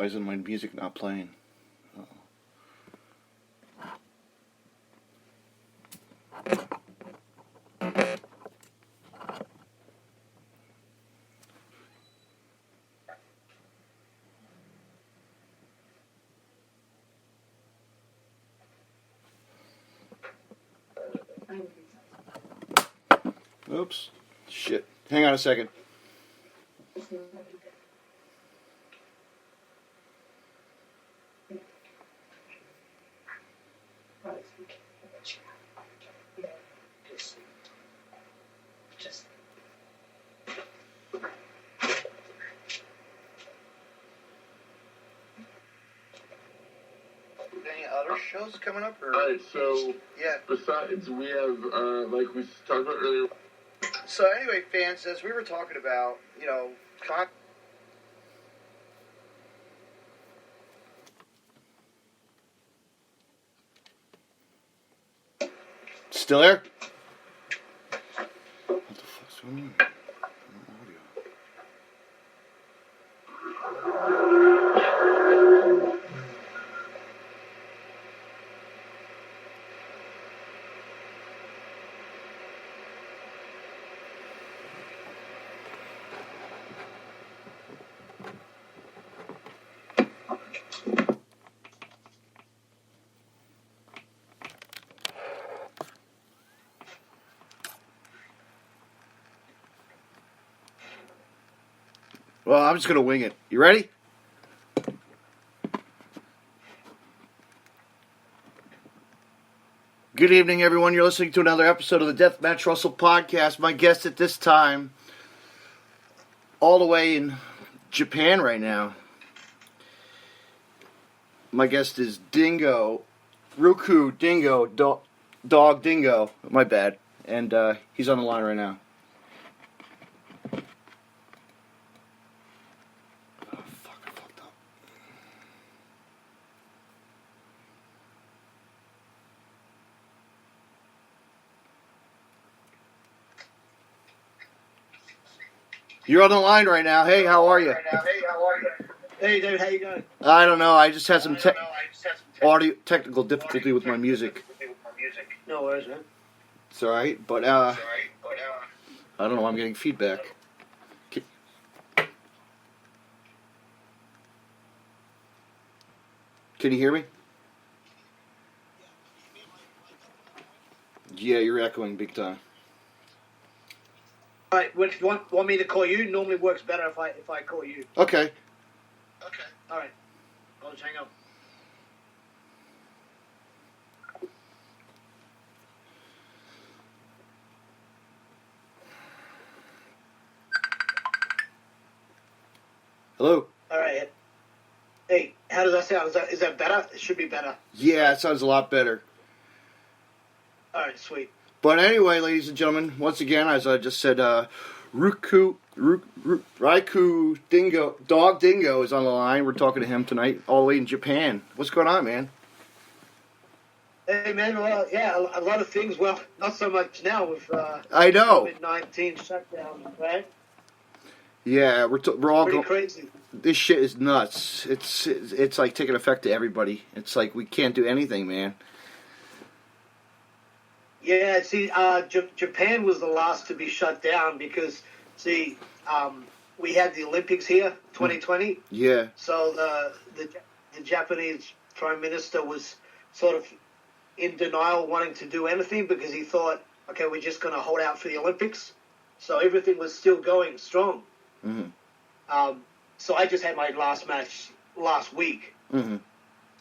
Why isn't my music not playing? Oops. Shit. Hang on a second. Any other shows coming up? Or? Alright, so yeah. Besides, we have, like we talked about earlier. So anyway, fans, as we were talking about, Still there? What the fuck's going on? Well, I'm just going to wing it. You ready? Good evening, everyone. You're listening to another episode of the Deathmatch Russell podcast. My guest at this time, all the way in Japan right now. My guest is Dingo, Ryukyu Dingo, Dog Dingo. My bad. And he's on the line right now. You're on the line right now. Hey, how are you? Hey, dude, how you doing? I don't know. I just had some audio technical difficulty with my music. No worries, man. It's all right, but I don't know. I'm getting feedback. Can you hear me? Yeah, you're echoing big time. All right, want me to call you? Normally works better if I call you. Okay. All right. I'll just hang up. Hello? All right. Hey, how does that sound? Is that better? It should be better. Yeah, it sounds a lot better. All right, sweet. But anyway, ladies and gentlemen, once again, as I just said, Ryukyu Dingo, Dog Dingo is on the line. We're talking to him tonight, all the way in Japan. What's going on, man? Hey, man. Well, yeah, a lot of things. Well, not so much now with I know. COVID-19 shutdown, right? Yeah, we're all pretty crazy. This shit is nuts. It's like taking effect to everybody. It's like we can't do anything, man. Yeah, see, Japan was the last to be shut down because, see, we had the Olympics here, 2020. Yeah. So the Japanese Prime Minister was sort of in denial, wanting to do anything because he thought, okay, we're just going to hold out for the Olympics. So everything was still going strong. Mm-hmm. So I just had my last match last week, mm-hmm.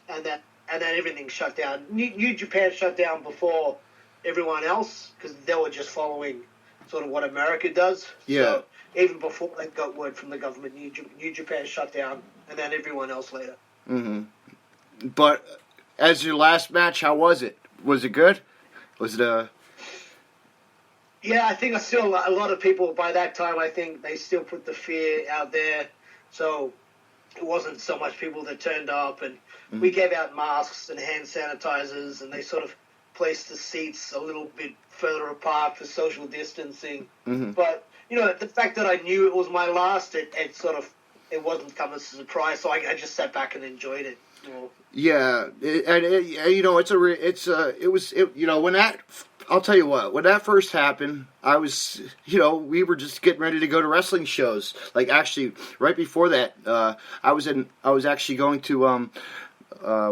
and then everything shut down. New Japan shut down before everyone else because they were just following sort of what America does. Yeah. So even before they got word from the government, New Japan shut down, and then everyone else later. Mm-hmm. But as your last match, how was it? Was it good? Was it Yeah, I think a lot of people by that time, I think they still put the fear out there. So it wasn't so much people that turned up, and we gave out masks and hand sanitizers, and they sort of placed the seats a little bit further apart for social distancing. Mm-hmm. But, you know, the fact that I knew it was my last, it it wasn't coming as a surprise, so I just sat back and enjoyed it. Yeah, when that, I'll tell you what, when that first happened, I was, we were just getting ready to go to wrestling shows. Like, actually, right before that, I was actually going to, what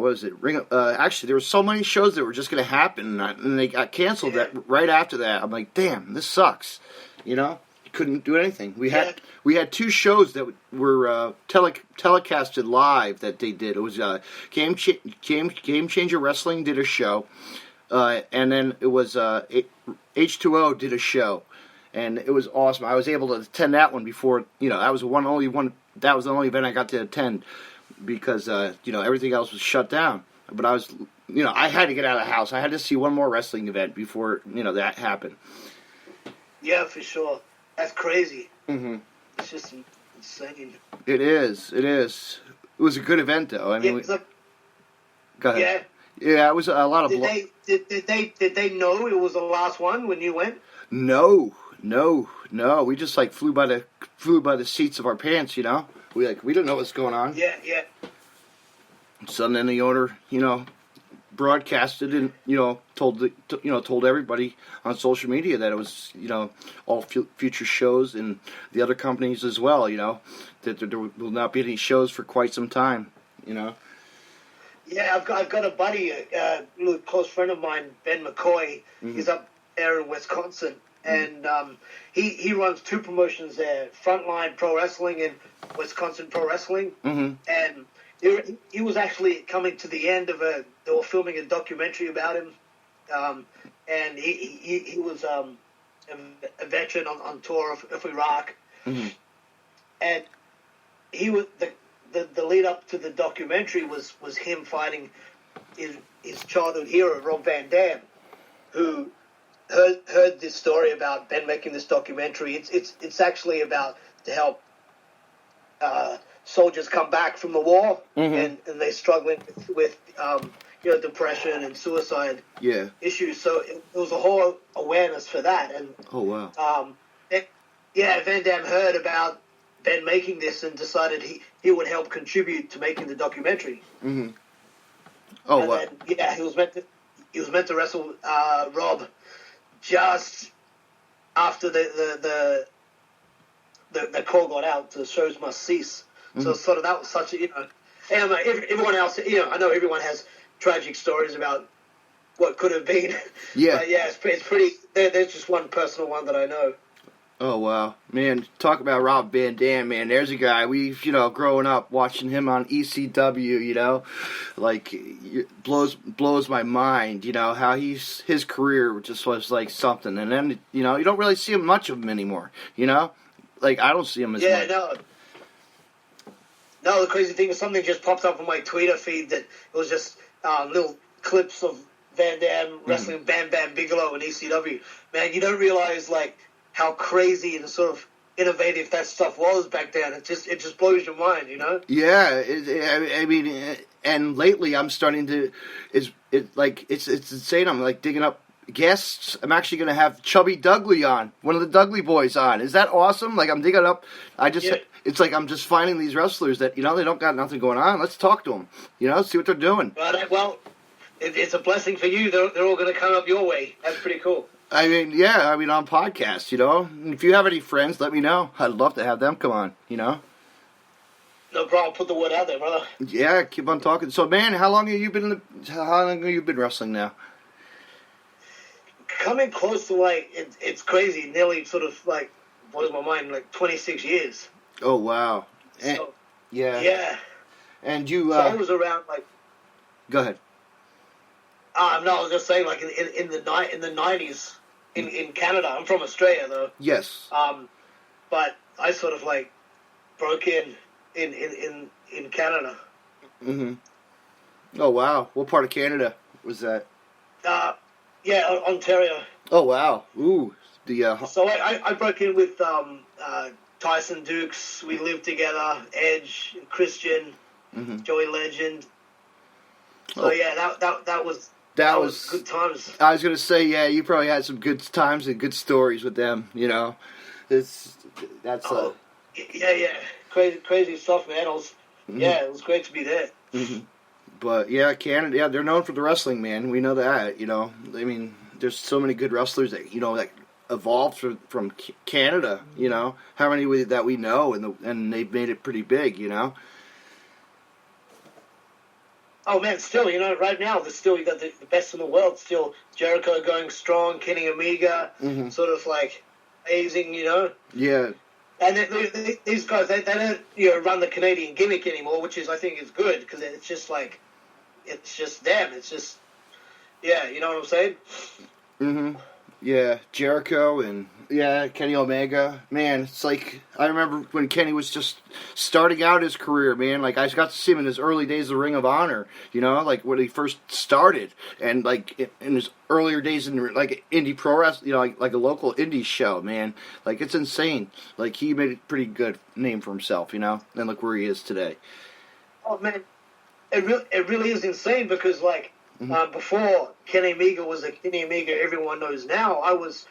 was it? Actually, there were so many shows that were just going to happen, and they got canceled right after that. I'm like, damn, this sucks, Couldn't do anything. We had two shows that were telecasted live that they did. It was Game Changer Wrestling did a show, and then it was H2O did a show, and it was awesome. I was able to attend that one before. That was the only event I got to attend because everything else was shut down. But I was I had to get out of the house. I had to see one more wrestling event before that happened. Yeah, for sure. That's crazy. Mm-hmm. It's just insane. It is. It was a good event, though. I mean, go ahead. Yeah, it was a lot of. Did they know it was the last one when you went? No. We just flew by the seats of our pants. We didn't know what's going on. Yeah. So then the owner, broadcasted and told everybody on social media that it was all future shows and the other companies as well, that there will not be any shows for quite some time. Yeah, I've got a buddy, a really close friend of mine, Ben McCoy. Mm-hmm. He's up there in Wisconsin, and he runs two promotions there: Frontline Pro Wrestling and Wisconsin Pro Wrestling. Mm-hmm. And he was actually coming to the end of they were filming a documentary about him, and he was a veteran on tour of Iraq, mm-hmm. and he was the lead up to the documentary was him fighting his childhood hero Rob Van Dam, who heard this story about Ben making this documentary. It's actually about to help soldiers come back from the war, mm-hmm. and they're struggling with depression and suicide issues. So it was a whole awareness for that. And oh wow, Van Dam heard about Ben making this and decided he would help contribute to making the documentary. Mm-hmm. Oh wow. Then, he was meant to wrestle Rob just after the call got out. The shows must cease. Mm-hmm. So sort of that was such a and everyone else I know everyone has tragic stories about what could have been. Yeah. But it's pretty. There's just one personal one that I know. Oh wow, man! Talk about Rob Van Dam, man. There's a guy we've growing up watching him on ECW. Blows my mind. How his career just was like something, and then you don't really see much of him anymore. I don't see him as much. Yeah, no, the crazy thing is something just pops up on my Twitter feed that it was just little clips of Van Dam wrestling mm-hmm. Bam Bam Bigelow in ECW. Man, you don't realize how crazy and sort of innovative that stuff was back then. It just blows your mind, Yeah, I mean, and lately I'm starting to it's insane. I'm digging up guests. I'm actually going to have Chubby Dudley on, one of the Dudley boys on. Is that awesome? I'm digging up. It's like I'm just finding these wrestlers that they don't got nothing going on. Let's talk to them. See what they're doing. Well, it's a blessing for you. They're all going to come up your way. That's pretty cool. I mean, on podcasts. If you have any friends, let me know. I'd love to have them come on. No problem. Put the word out there, brother. Yeah, keep on talking. So, man, how long have you been wrestling now? Coming close to it's crazy. Nearly sort of blows my mind. 26 years. Oh wow! Yeah. And you? So I was around Go ahead. No, I was just saying in the 90s in Canada. I'm from Australia though. Yes. But I sort of broke in Canada. Mm-hmm. Oh wow! What part of Canada was that? Ontario. Oh wow! Ooh, So I broke in with Tyson Dukes. We lived together. Edge, Christian, mm-hmm. Joey Legend. So that was good times. I was gonna say, you probably had some good times and good stories with them. That's. Yeah. crazy stuff, man. Yeah, it was great to be there. Mm-hmm. But yeah, Canada, yeah, they're known for the wrestling, man. We know that, you know. I mean, there's so many good wrestlers that, you know, that evolved from Canada, you know. How many that we know, and they've made it pretty big, you know. Oh man, still, you know, right now, you got the best in the world. Still, Jericho going strong, Kenny Omega, sort of like amazing, you know. Yeah. And these guys, they don't, you know, run the Canadian gimmick anymore, which I think is good, because it's just like, it's just them. It's just, yeah, you know what I'm saying? Mm-hmm. Yeah, Jericho and, yeah, Kenny Omega. Man, it's like, I remember when Kenny was just starting out his career, man. Like, I got to see him in his early days of Ring of Honor, you know, like, when he first started. And, like, in his earlier days in, like, indie pro wrestling, you know, like a local indie show, man. Like, it's insane. Like, he made a pretty good name for himself, you know? And look where he is today. Oh, man, it really is insane, because, like, before Kenny Omega was the Kenny Omega everyone knows now, I was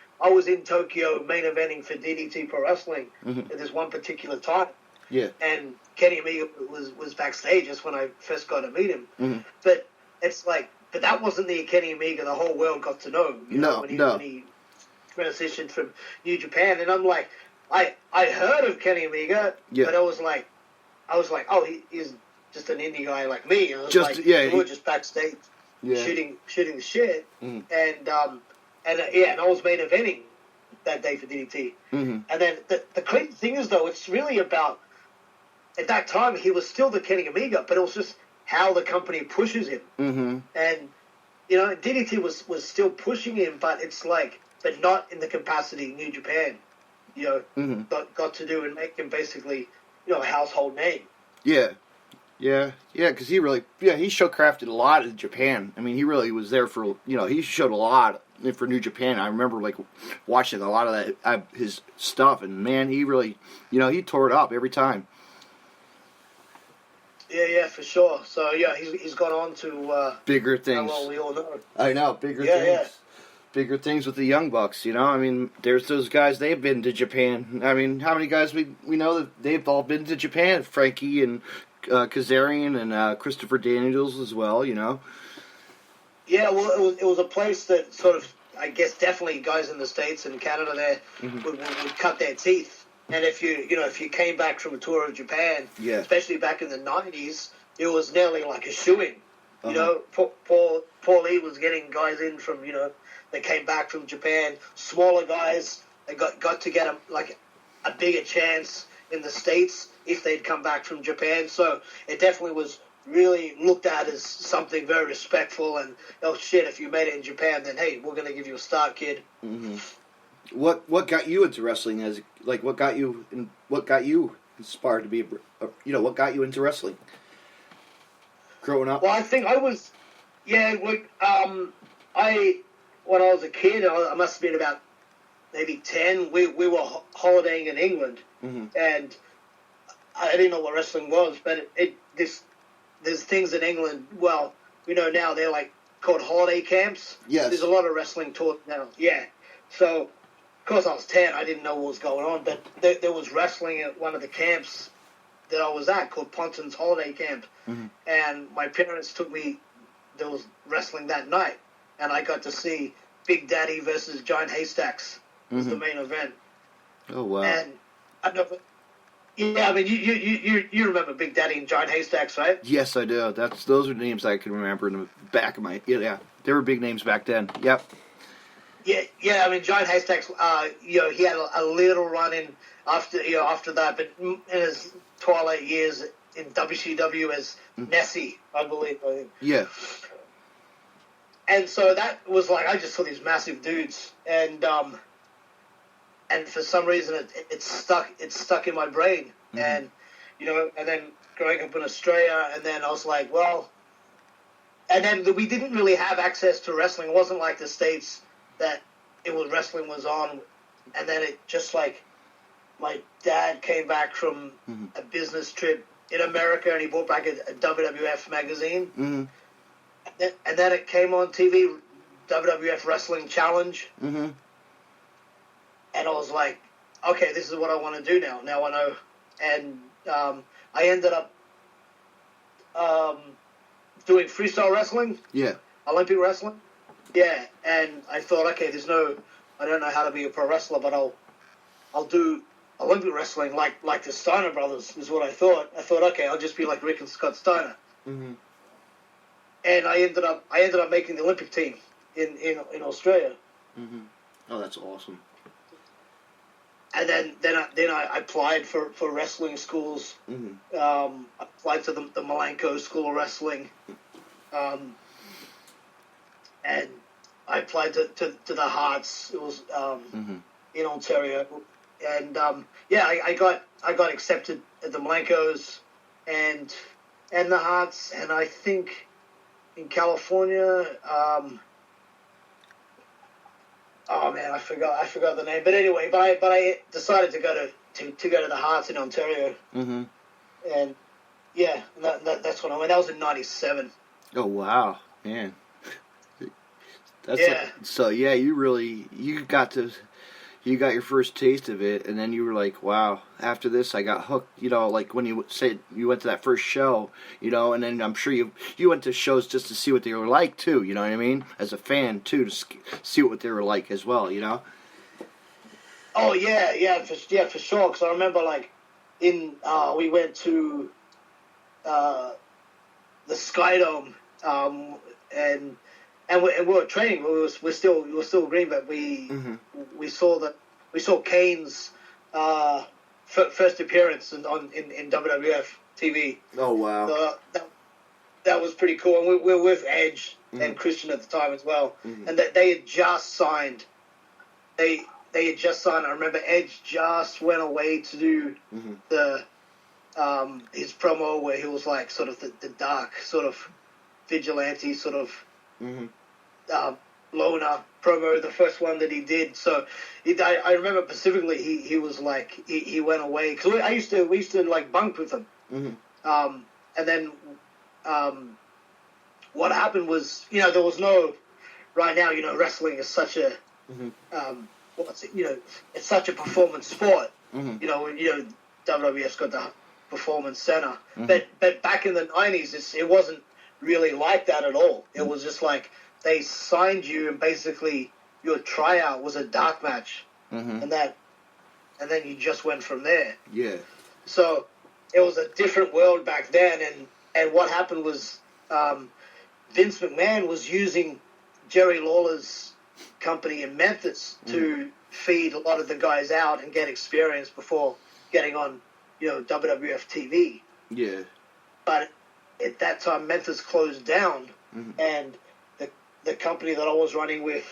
in Tokyo main eventing for DDT Pro Wrestling at this one particular time. Yeah. And Kenny Omega was backstage. That's when I first got to meet him. But it's like, but that wasn't the Kenny Omega the whole world got to know. You know, when he transitioned from New Japan. And I'm like, I heard of Kenny Omega, but I was like, oh, he's just an indie guy like me. And we were just backstage. Yeah. Shooting the shit, and I was main eventing that day for DDT, and then the crazy thing is though, it's really about, at that time he was still the Kenny Omega, but it was just how the company pushes him, and you know DDT was still pushing him, but it's like, but not in the capacity New Japan, you know, got to do and make him basically, you know, a household name. Yeah. Yeah, because he showcrafted a lot in Japan. I mean, he really was there for, you know, he showed a lot for New Japan. I remember, like, watching a lot of that, his stuff, and man, he really, you know, he tore it up every time. Yeah, for sure. So, yeah, he's gone on to bigger things. Well, we all know. I know, bigger things. Yeah. Bigger things with the Young Bucks, you know? I mean, there's those guys, they've been to Japan. I mean, how many guys we know that they've all been to Japan? Frankie and Kazarian and Christopher Daniels as well, you know. Yeah, well, it was a place that sort of, I guess, definitely guys in the States and Canada there would cut their teeth. And if you came back from a tour of Japan, especially back in the 90s, it was nearly like a shoo-in. You know, Paul Lee was getting guys in from, you know, they came back from Japan, smaller guys, they got to get a bigger chance in the States if they'd come back from Japan. So it definitely was really looked at as something very respectful, and oh shit, if you made it in Japan, then hey, we're going to give you a start, kid. What got you into wrestling? What got you inspired to be what got you into wrestling growing up? Well, I think I was when I was a kid, I must have been about maybe 10. We were holidaying in England, and I didn't know what wrestling was, but there's things in England. Well, you know, now they're like called holiday camps. Yes. There's a lot of wrestling taught now. Yeah. So, of course, I was 10. I didn't know what was going on, but there was wrestling at one of the camps that I was at called Ponton's Holiday Camp, and my parents took me. There was wrestling that night, and I got to see Big Daddy versus Giant Haystacks was the main event. Oh wow! And I know. Yeah, I mean, you remember Big Daddy and Giant Haystacks, right? Yes, I do. Those are names I can remember in the back of my... Yeah, they were big names back then. Yep. Yeah. I mean, Giant Haystacks. He had a little run in after that, but in his twilight years in WCW as Nessie, I believe. Yeah. And so that was like, I just saw these massive dudes, and for some reason it's stuck in my brain, and and then growing up in Australia, and then I was like, well, and then we didn't really have access to wrestling. It wasn't like the States that wrestling was on, and then it just like, my dad came back from a business trip in America, and he brought back a WWF magazine, and then it came on TV, WWF Wrestling Challenge. And I was like, okay, this is what I want to do now. Now I know. And I ended up doing freestyle wrestling, Yeah. Olympic wrestling. Yeah, and I thought, okay, I don't know how to be a pro wrestler, but I'll do Olympic wrestling like the Steiner brothers is what I thought. I thought, okay, I'll just be like Rick and Scott Steiner. Mm-hmm. And I ended up making the Olympic team in Australia. Mm-hmm. Oh, that's awesome. And then I applied for wrestling schools. Mm-hmm. I applied to the Malenko School of Wrestling. And I applied to the Hearts. It was in Ontario, and I got accepted at the Malenkos and the Hearts, and I think in California. Oh man, I forgot the name. But anyway, but I decided to go to the Hearts in Ontario, Mm-hmm. and yeah, that's when I went. That was in '97. Oh wow, man. That's Yeah. You got your first taste of it, and then you were like, wow, after this I got hooked, like when you said you went to that first show, and then I'm sure you went to shows just to see what they were like too, you know what I mean, as a fan too, to see what they were like as well, Oh for sure. Because I remember we went to the Skydome, and we were training. We're still green, but we saw Kane's first appearance in WWF TV. Oh wow. So that was pretty cool. And we were with Edge and Christian at the time as well, and they had just signed. They had just signed. I remember Edge just went away to do the his promo where he was like sort of the dark sort of vigilante sort of loner promo, the first one that he did. So I remember specifically he was like he went away because we used to like bunk with him. And then what happened was there was no right now wrestling is such a it's such a performance sport. WWF's got the performance center, but back in the 90s it wasn't really like that at all. It was just like they signed you and basically your tryout was a dark match, and then you just went from there. Yeah. So it was a different world back then, and what happened was Vince McMahon was using Jerry Lawler's company in Memphis to feed a lot of the guys out and get experience before getting on WWF TV. Yeah. But at that time, Memphis closed down, and the company that I was running with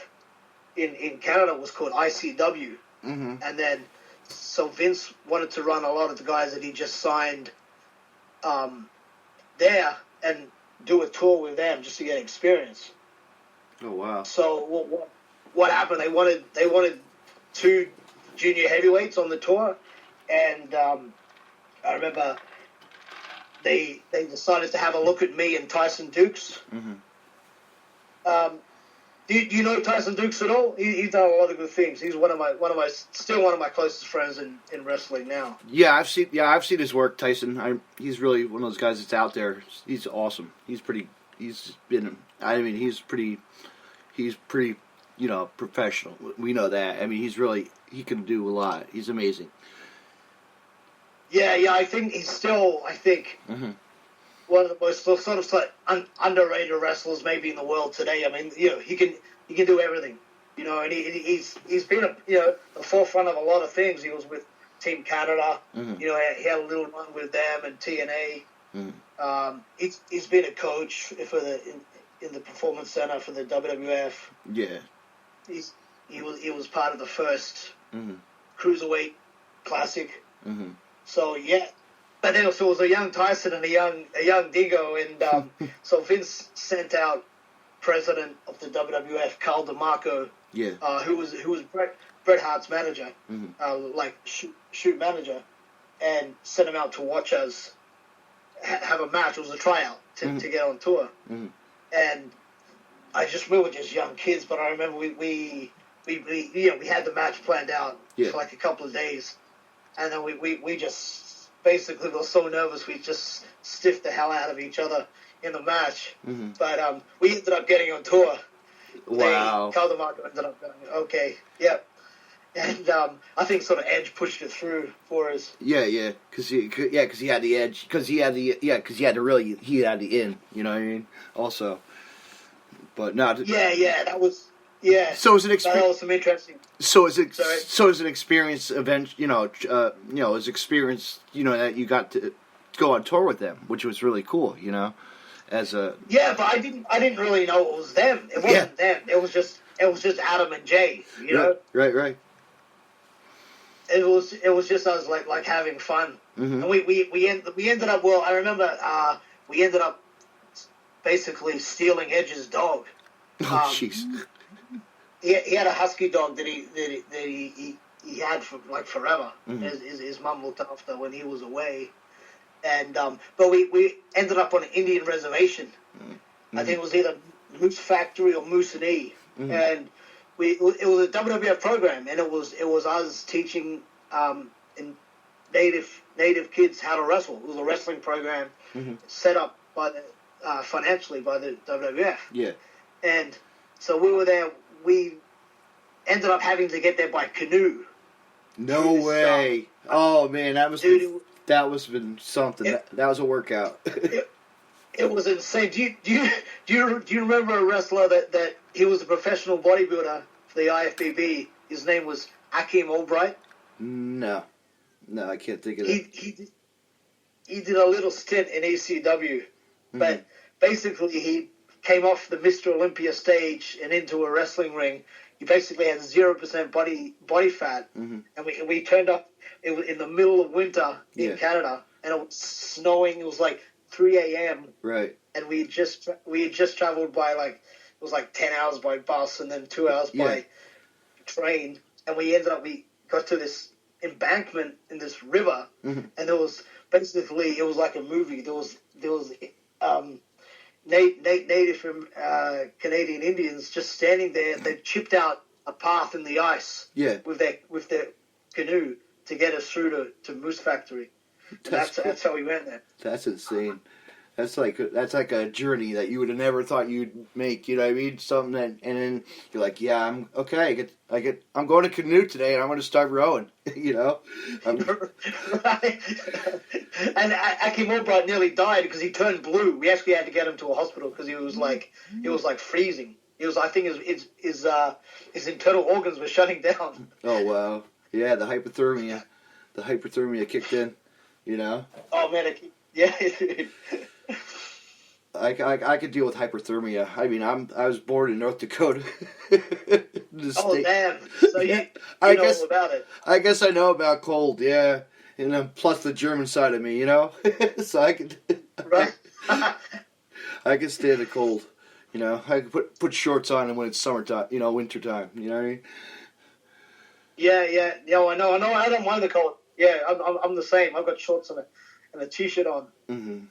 in Canada was called ICW. And then, so Vince wanted to run a lot of the guys that he just signed there and do a tour with them just to get experience. Oh wow. So what happened? They wanted 2 junior heavyweights on the tour, and I remember they decided to have a look at me and Tyson Dukes. Do you know Tyson Dukes at all? He's done a lot of good things. He's one of my still one of my closest friends in wrestling now. Yeah, I've seen his work, Tyson. He's really one of those guys that's out there. He's awesome. He's pretty professional. We know that. I mean, he can do a lot. He's amazing. Yeah, I think he's still one of the most sort of like underrated wrestlers maybe in the world today. I mean, he can do everything, and he's been the forefront of a lot of things. He was with Team Canada, he had a little run with them and TNA. He's been a coach for in the Performance Center for the WWF. Yeah, he was part of the first Cruiserweight Classic. So yeah. But then also it was a young Tyson and a young Dingo, and so Vince sent out president of the WWF, Carl DeMarco, who was Bret Hart's manager, shoot manager, and sent him out to watch us have a match. It was a tryout to get on tour, and we were just young kids. But I remember we had the match planned out for like a couple of days, and then we just basically we were so nervous we just stiffed the hell out of each other in the match. Mm-hmm. But we ended up getting on tour. Wow. Caldermarco ended up going, okay, yep. And I think sort of Edge pushed it through for us. Yeah, because he had the edge, because he had the in, you know what I mean? Also, but not. Yeah, that was So it's an that experience. was some interesting. So it's Sorry. an experience event. It's experience. That you got to go on tour with them, which was really cool. As a Yeah, but I didn't really know it was them. It wasn't them. It was just Adam and Jay. You know. Right. It was just us like having fun, Mm-hmm. and we ended up. Well, I remember we ended up basically stealing Edge's dog. Oh jeez. He had a husky dog that he had for like forever. Mm-hmm. His mum looked after when he was away, and but we ended up on an Indian reservation. Mm-hmm. I think it was either Moose Factory or Moose and E, Mm-hmm. and it was a WWF program, and it was us teaching in native kids how to wrestle. It was a wrestling program Mm-hmm. set up by the financially by the WWF. Yeah. And so we were there. We ended up having to get there by canoe. No Dude, way. Oh man, that was Dude, been something. It- that was a workout. it was insane. Do you remember a wrestler that he was a professional bodybuilder for the IFBB? His name was Akeem Albright. No, I can't think of it. He did a little stint in ECW, but basically he came off the Mr. Olympia stage and into a wrestling ring. He basically had 0% body fat, and we turned up. It was in the middle of winter in Canada, and it was snowing. It was like 3 a.m. Right. And we had just traveled by it was like 10 hours by bus and then 2 hours by train, and we got to this embankment in this river, and there was basically, it was like a movie. There was native Canadian Indians just standing there. They chipped out a path in the ice with their canoe to get us through to Moose Factory. That's how we went there. That's insane. That's like a journey that you would have never thought you'd make. You know what I mean? Something that, and then you're like, yeah, I'm okay. I'm going to canoe today, and I'm going to start rowing. You know, right. And Akeem Albright nearly died because he turned blue. We actually had to get him to a hospital because he was like freezing. I think his internal organs were shutting down. Oh wow, yeah, the hypothermia kicked in. You know. Oh man, yeah. I could deal with hyperthermia. I mean, I was born in North Dakota. Oh damn! So you know all about it. I guess I know about cold, yeah. And then plus the German side of me, you know. So I could. Right. I can stand the cold. You know, I can put shorts on when it's summertime. You know, wintertime. You know what I mean? Yeah. I know. I don't mind the cold. Yeah, I'm the same. I've got shorts and a t-shirt on. Mm-hmm.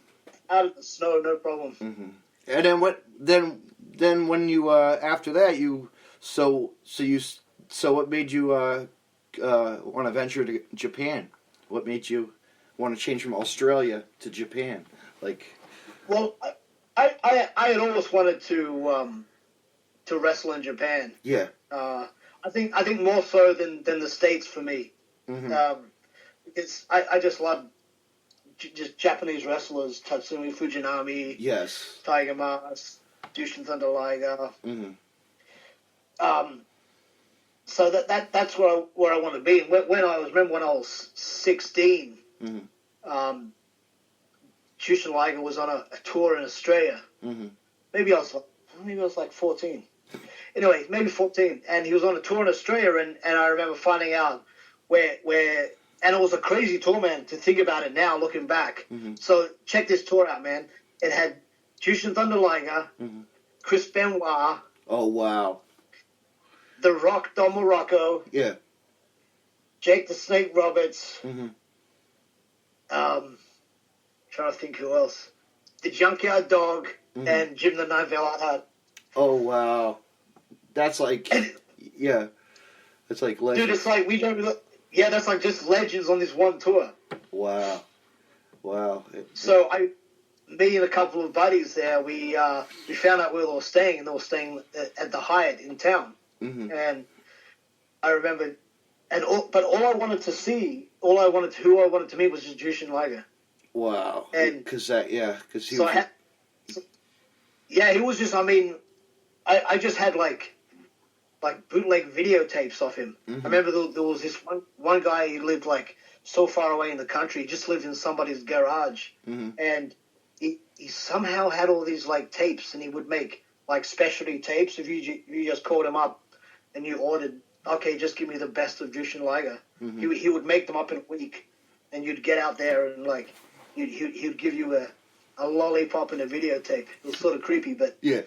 Out of the snow, no problem. Mm-hmm. And then what? Then when you after that what made you want to venture to Japan? What made you want to change from Australia to Japan? Well, I had always wanted to wrestle in Japan. Yeah. I think more so than the States for me. Mm-hmm. Because I just love just Japanese wrestlers, Tatsumi Fujinami, yes, Tiger Mask, Jushin Thunder Liger. Mm-hmm. So that's where I want to be. When I was 16, mm-hmm. Jushin Liger was on a tour in Australia. Mm-hmm. Maybe I was like 14. Anyway, maybe 14, and he was on a tour in Australia, and I remember finding out where. And it was a crazy tour, man, to think about it now, looking back. Mm-hmm. So check this tour out, man. It had Jushin Thunder Liger, mm-hmm. Chris Benoit. Oh, wow. The Rock Don Morocco. Yeah. Jake the Snake Roberts. Mm-hmm. Trying to think who else. The Junkyard Dog, mm-hmm. and Jim the Nine Veil Hut. Oh, wow. That's like, yeah. It's like legend. Dude, it's like we don't look. Yeah, that's like just legends on this one tour. Wow. Wow. So me and a couple of buddies there, we found out where they were staying, and they were staying at the Hyatt in town. Mm-hmm. And I remember, but all I wanted to meet was just Jushin Liger. Wow. And because he so was. he was just. I mean, I just had like bootleg videotapes of him. Mm-hmm. I remember there was this one guy. He lived like so far away in the country. He just lived in somebody's garage, Mm-hmm. and he somehow had all these like tapes, and he would make like specialty tapes. If you just called him up and you ordered, okay, just give me the best of Jushin Liger. Mm-hmm. He would make them up in a week, and you'd get out there and like he'd give you a lollipop and a videotape. It was sort of creepy, but Yeah.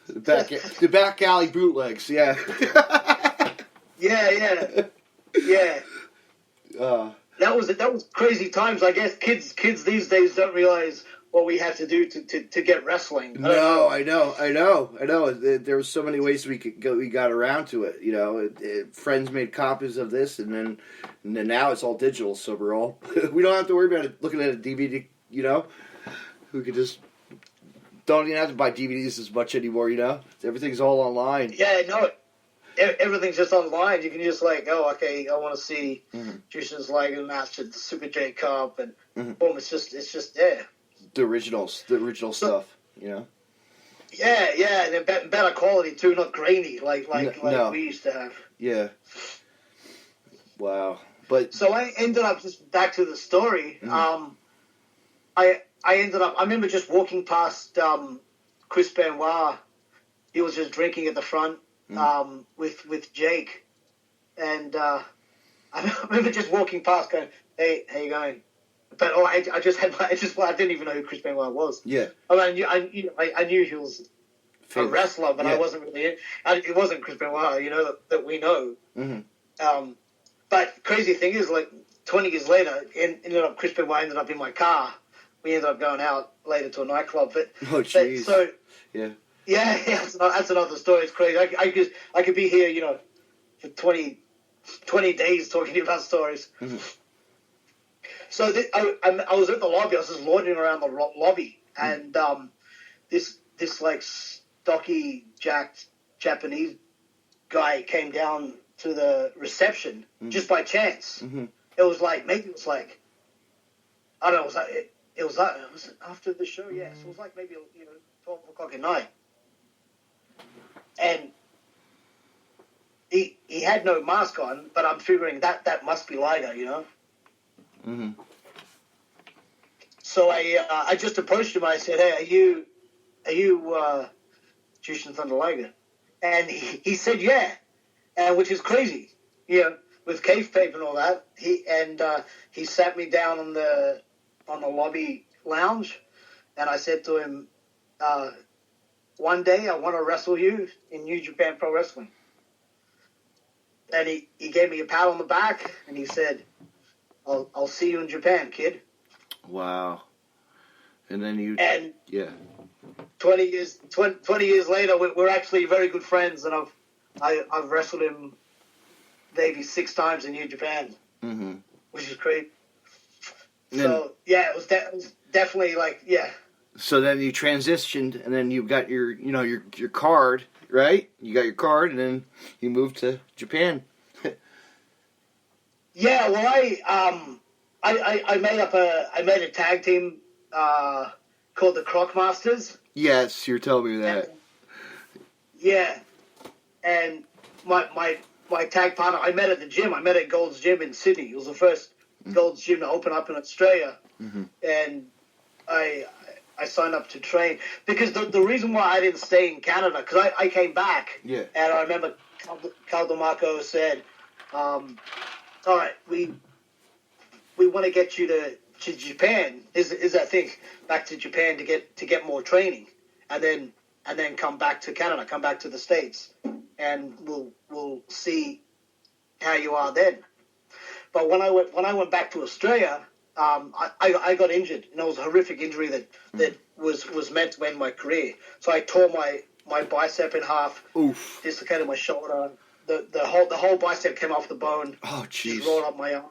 The back alley bootlegs, yeah. yeah. That was crazy times. I guess kids these days don't realize what we had to do to get wrestling. No, I know. There were so many ways we got around to it. You know, friends made copies of this, and then now it's all digital. So we don't have to worry about it looking at a DVD. You know, we could just don't even have to buy DVDs as much anymore. You know, everything's all online. Yeah, no. Everything's just online. You can just like, oh, okay, I want to see Jushin's Liger match at the Super J Cup, and boom, it's just there. The original stuff, you know. Yeah, and then better quality too, not grainy like No. we used to have. Yeah. Wow. But So I ended up, just back to the story. I remember just walking past Chris Benoit. He was just drinking at the front with Jake, and I remember just walking past, going, "Hey, how you going?" But I didn't even know who Chris Benoit was. yeah, I mean, I knew he was a wrestler, but I wasn't really. It wasn't Chris Benoit, you know, that we know. Mm-hmm. But crazy thing is, like 20 years later, Chris Benoit ended up in my car. We ended up going out later to a nightclub. But jeez. So yeah, that's another story. It's crazy. I could be here, you know, for 20 days talking to you about stories. Mm-hmm. So I was at the lobby. I was just loitering around the lobby, and this like stocky, jacked Japanese guy came down to the reception just by chance. Mm-hmm. It was like I don't know. It was after the show. Yeah, so it was like maybe 12 o'clock at night, and he had no mask on. But I'm figuring that must be Liger, you know. Mm-hmm. So I just approached him. I said, "Hey, are you Jushin Thunder Liger?" And he said, "Yeah," and which is crazy, you know, with kayfabe and all that. He sat me down on the lobby lounge, and I said to him, "One day I want to wrestle you in New Japan Pro Wrestling." And he gave me a pat on the back, and he said, I'll see you in Japan, kid. Wow. And then And yeah. 20 years later, we're actually very good friends, and I've wrestled him maybe 6 times in New Japan, which is great. So yeah, it was definitely like, yeah. So then you transitioned, and then you got your card, right? You got your card, and then you moved to Japan. Yeah, well, I made a tag team called the Croc Masters. Yes, you're telling me that. Yeah, and my tag partner I met at the gym. I met at Gold's Gym in Sydney. It was the first Gold's Gym to open up in Australia, and I signed up to train because the reason why I didn't stay in Canada, because I came back, and I remember Cal DeMarco said, all right, we want to get you to Japan. Is that thing back to Japan to get more training, and then come back to Canada, come back to the States, and we'll see how you are then. But when I went back to Australia, I got injured, and it was a horrific injury that was meant to end my career. So I tore my bicep in half, dislocated my shoulder. The whole bicep came off the bone. Oh, jeez. Rolled up my arm.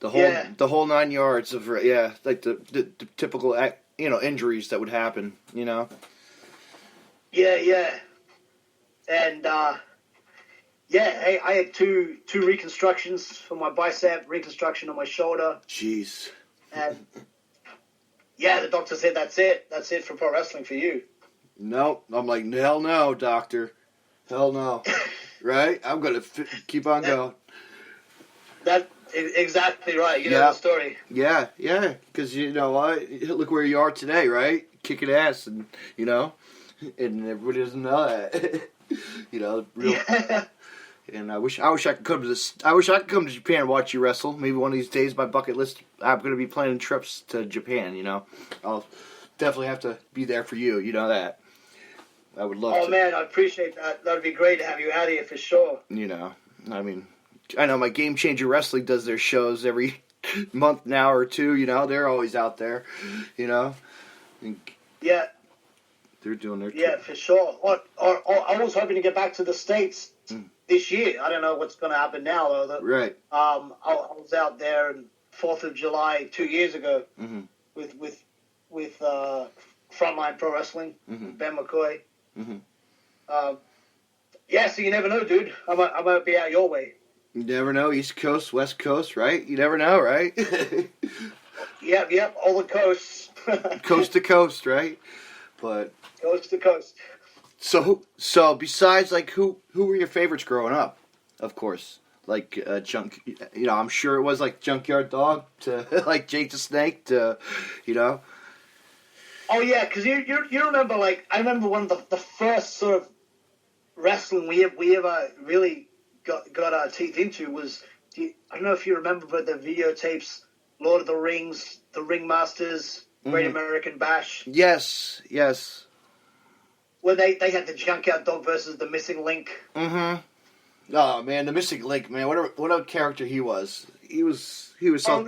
the whole 9 yards of like the typical injuries that would happen. Yeah. And hey, I had two reconstructions for my bicep, reconstruction on my shoulder. Jeez. And yeah, the doctor said that's it. That's it for pro wrestling for you. No, I'm like, hell no, doctor. Hell no. Right? I'm going to keep on going. That's exactly right. You know the story. Yeah. Because you know what? Look where you are today, right? Kicking ass, and and everybody doesn't know that. Yeah. And I wish I could come to this. I wish I could come to Japan and watch you wrestle. Maybe one of these days, my bucket list. I'm going to be planning trips to Japan. I'll definitely have to be there for you. You know that. I would love to. Oh man, I appreciate that. That'd be great to have you out here for sure. I mean, I know my Game Changer Wrestling does their shows every month now or two. They're always out there. And yeah. They're doing their. Yeah, for sure. I was hoping to get back to the States this year. I don't know what's going to happen now though. Right. I was out there on 4th of July 2 years ago with Frontline Pro Wrestling, Ben McCoy. Yeah, so you never know, dude. I might be out your way. You never know. East Coast, West Coast, right? You never know, right? Yep. All the coasts. Coast to coast, right? But coast to coast. So besides, like, who were your favorites growing up? Of course, like I'm sure it was like Junkyard Dog to like Jake the Snake to. Oh yeah, because you remember, like, I remember one of the first sort of wrestling we ever really got our teeth into was, I don't know if you remember, but the videotapes, Lord of the Rings, The Ringmasters, Great American Bash. Yes. Where they had the Junkyard Dog versus the Missing Link. Mm-hmm. Oh man, the Missing Link, man! What a character he was. He was so.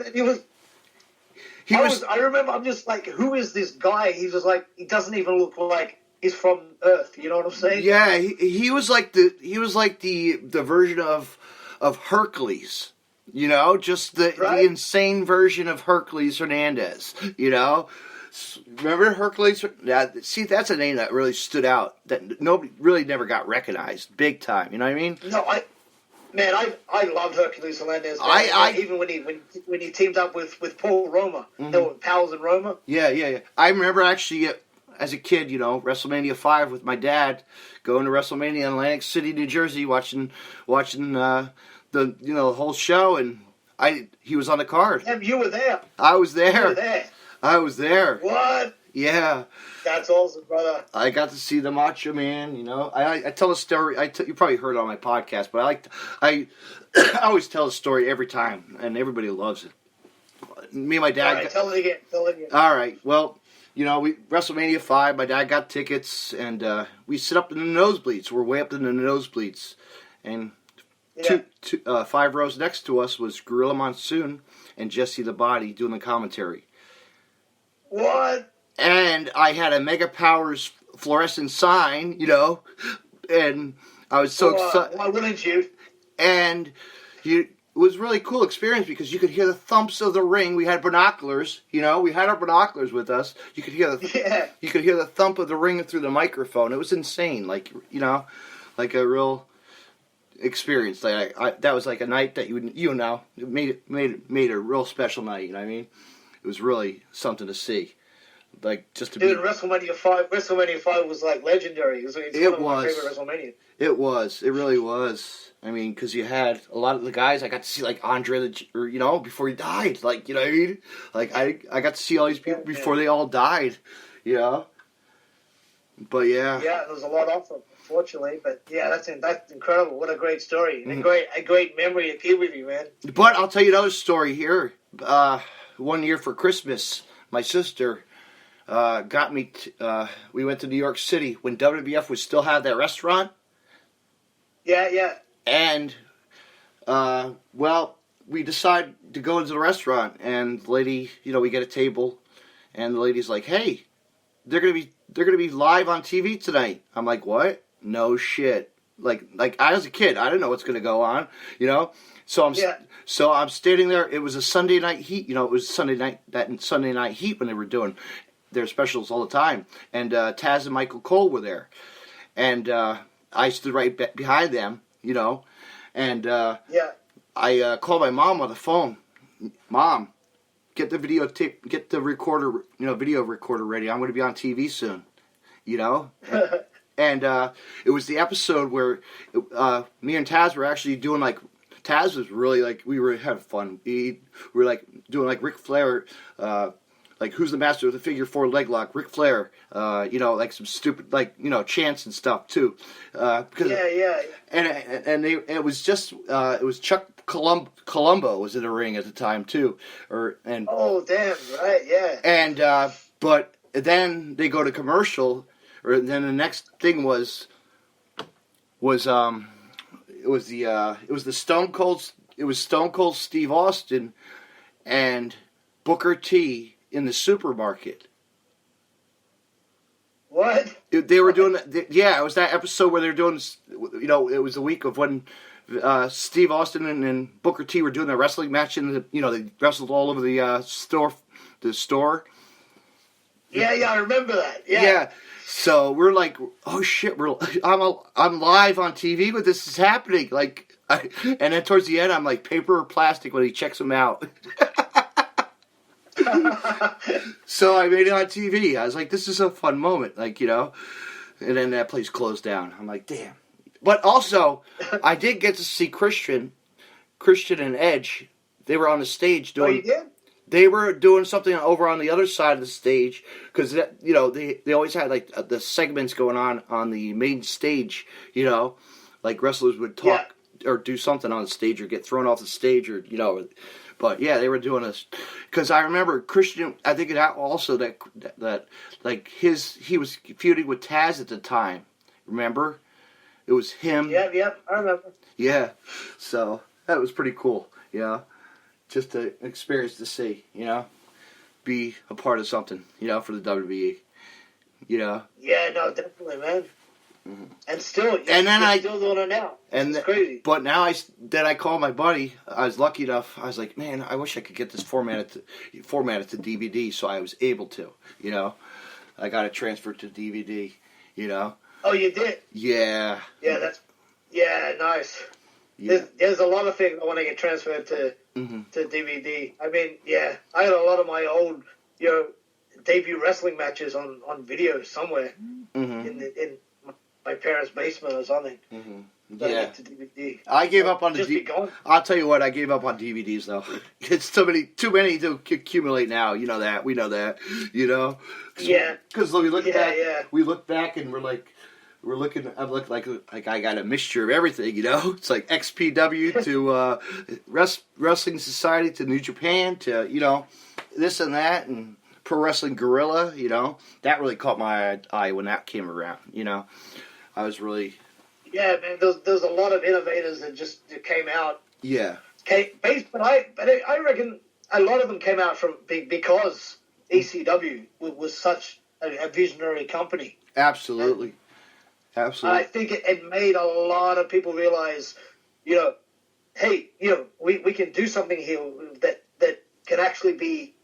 I remember. I'm just like, who is this guy? He's just like, he doesn't even look like he's from Earth. You know what I'm saying? Yeah, he was like the version of Hercules. Just the insane version of Hercules Hernandez. Remember Hercules? Yeah, see, that's a name that really stood out. That nobody really never got recognized, big time. You know what I mean? No, I loved Hercules Hernandez. Even when he teamed up with Paul Roma, they were pals in Roma. Yeah. I remember actually as a kid, WrestleMania 5 with my dad, going to WrestleMania in Atlantic City, New Jersey, watching the whole show, and he was on the card. Yeah, you were there. I was there. You were there. I was there. What? Yeah. That's awesome, brother. I got to see the Macho Man. I tell a story. You probably heard it on my podcast, but I always tell a story every time, and everybody loves it. Me and my dad. All right, tell it again. All right. Well, we WrestleMania 5. My dad got tickets, and we sit up in the nosebleeds. We're way up in the nosebleeds, and 5 rows next to us was Gorilla Monsoon and Jesse the Body doing the commentary. What? And I had a Mega Powers fluorescent sign, and I was so excited. Why wouldn't you? And it was a really cool experience because you could hear the thumps of the ring. We had binoculars, we had our binoculars with us. You could hear the thump of the ring through the microphone. It was insane, like a real experience. Like that was like a night that it made a real special night. You know what I mean? It was really something to see. Like, just to Dude, WrestleMania 5 was like legendary. It's one of my favorite WrestleMania. It was. It really was. I mean, because you had a lot of the guys. I got to see, like, Andre, before he died. Like, you know what I mean? Like, I got to see all these people before they all died. But yeah. Yeah, there was a lot of them, unfortunately. But yeah, that's incredible. What a great story. And a great memory to keep with you, man. But I'll tell you another story here. One year for Christmas, my sister got me. We went to New York City when WWF would still have that restaurant. Yeah. And we decided to go into the restaurant, and the lady, we get a table, and the lady's like, "Hey, they're gonna be live on TV tonight." I'm like, "What? No shit." like I was a kid, I didn't know what's going to go on, you know. So I'm standing there. It was a Sunday night heat, you know. It was Sunday night heat when they were doing their specials all the time, and Taz and Michael Cole were there, and I stood right behind them, you know, and I called my mom on the phone. Mom, get the video recorder ready. I'm going to be on TV soon, you know. And it was the episode where me and Taz were actually doing like. Taz was really like, we were having fun. We were like doing like Ric Flair, like who's the master of the figure 4 leg lock? Ric Flair, you know, like some stupid like, you know, chants and stuff too. Because, and it was just it was Chuck Colombo was in the ring at the time too, oh damn right and but then they go to commercial, or then the next thing was It was the Stone Cold Steve Austin and Booker T in the supermarket. What? They were doing that. Yeah, it was that episode where they were doing. You know, it was the week of when Steve Austin and Booker T were doing the wrestling match in the. You know, they wrestled all over the store. The store. Yeah, I remember that. Yeah. Yeah. So we're like, oh shit, I'm live on TV, but this is happening. Like, and then towards the end, I'm like, paper or plastic when he checks him out. So I made it on TV. I was like, this is a fun moment, like, you know. And then that place closed down. I'm like, damn. But also, I did get to see Christian and Edge. They were on the stage doing. Oh, you did? They were doing something over on the other side of the stage because, you know, they always had like the segments going on the main stage, you know, like wrestlers would talk or do something on the stage or get thrown off the stage or, you know, but yeah, they were doing this because I remember Christian, I think that also that like he was feuding with Taz at the time. Remember? It was him. Yeah, I remember. Yeah. So that was pretty cool. Yeah. Just an experience to see, you know, be a part of something, you know, for the WWE, you know. Yeah, no, definitely, man. Mm-hmm. And still, still doing it now. And it's crazy. But now I called my buddy. I was lucky enough. I was like, man, I wish I could get this formatted to DVD, so I was able to, you know. I got it transferred to DVD, you know. Oh, you did? Yeah. Yeah, nice. Yeah. There's a lot of things I want to get transferred to DVD. I mean, yeah, I got a lot of my old, you know, debut wrestling matches on video somewhere in my parents' basement or something. Yeah. To DVD. I gave up on the I'll tell you what, I gave up on DVDs though. It's too many to accumulate now. You know that. We know that. You know. Yeah. Because we look back. Yeah. We look back and we're looking. I look like I got a mixture of everything. You know. It's like XPW to Wrestling Society to New Japan to, you know, this and that, and Pro Wrestling Guerrilla. You know, that really caught my eye when that came around. You know, I was really. Yeah, man. There's a lot of innovators that just came out. Yeah. But I reckon a lot of them came out from because ECW was such a visionary company. Absolutely. Absolutely. I think it made a lot of people realize, you know, hey, you know, we can do something here that can actually be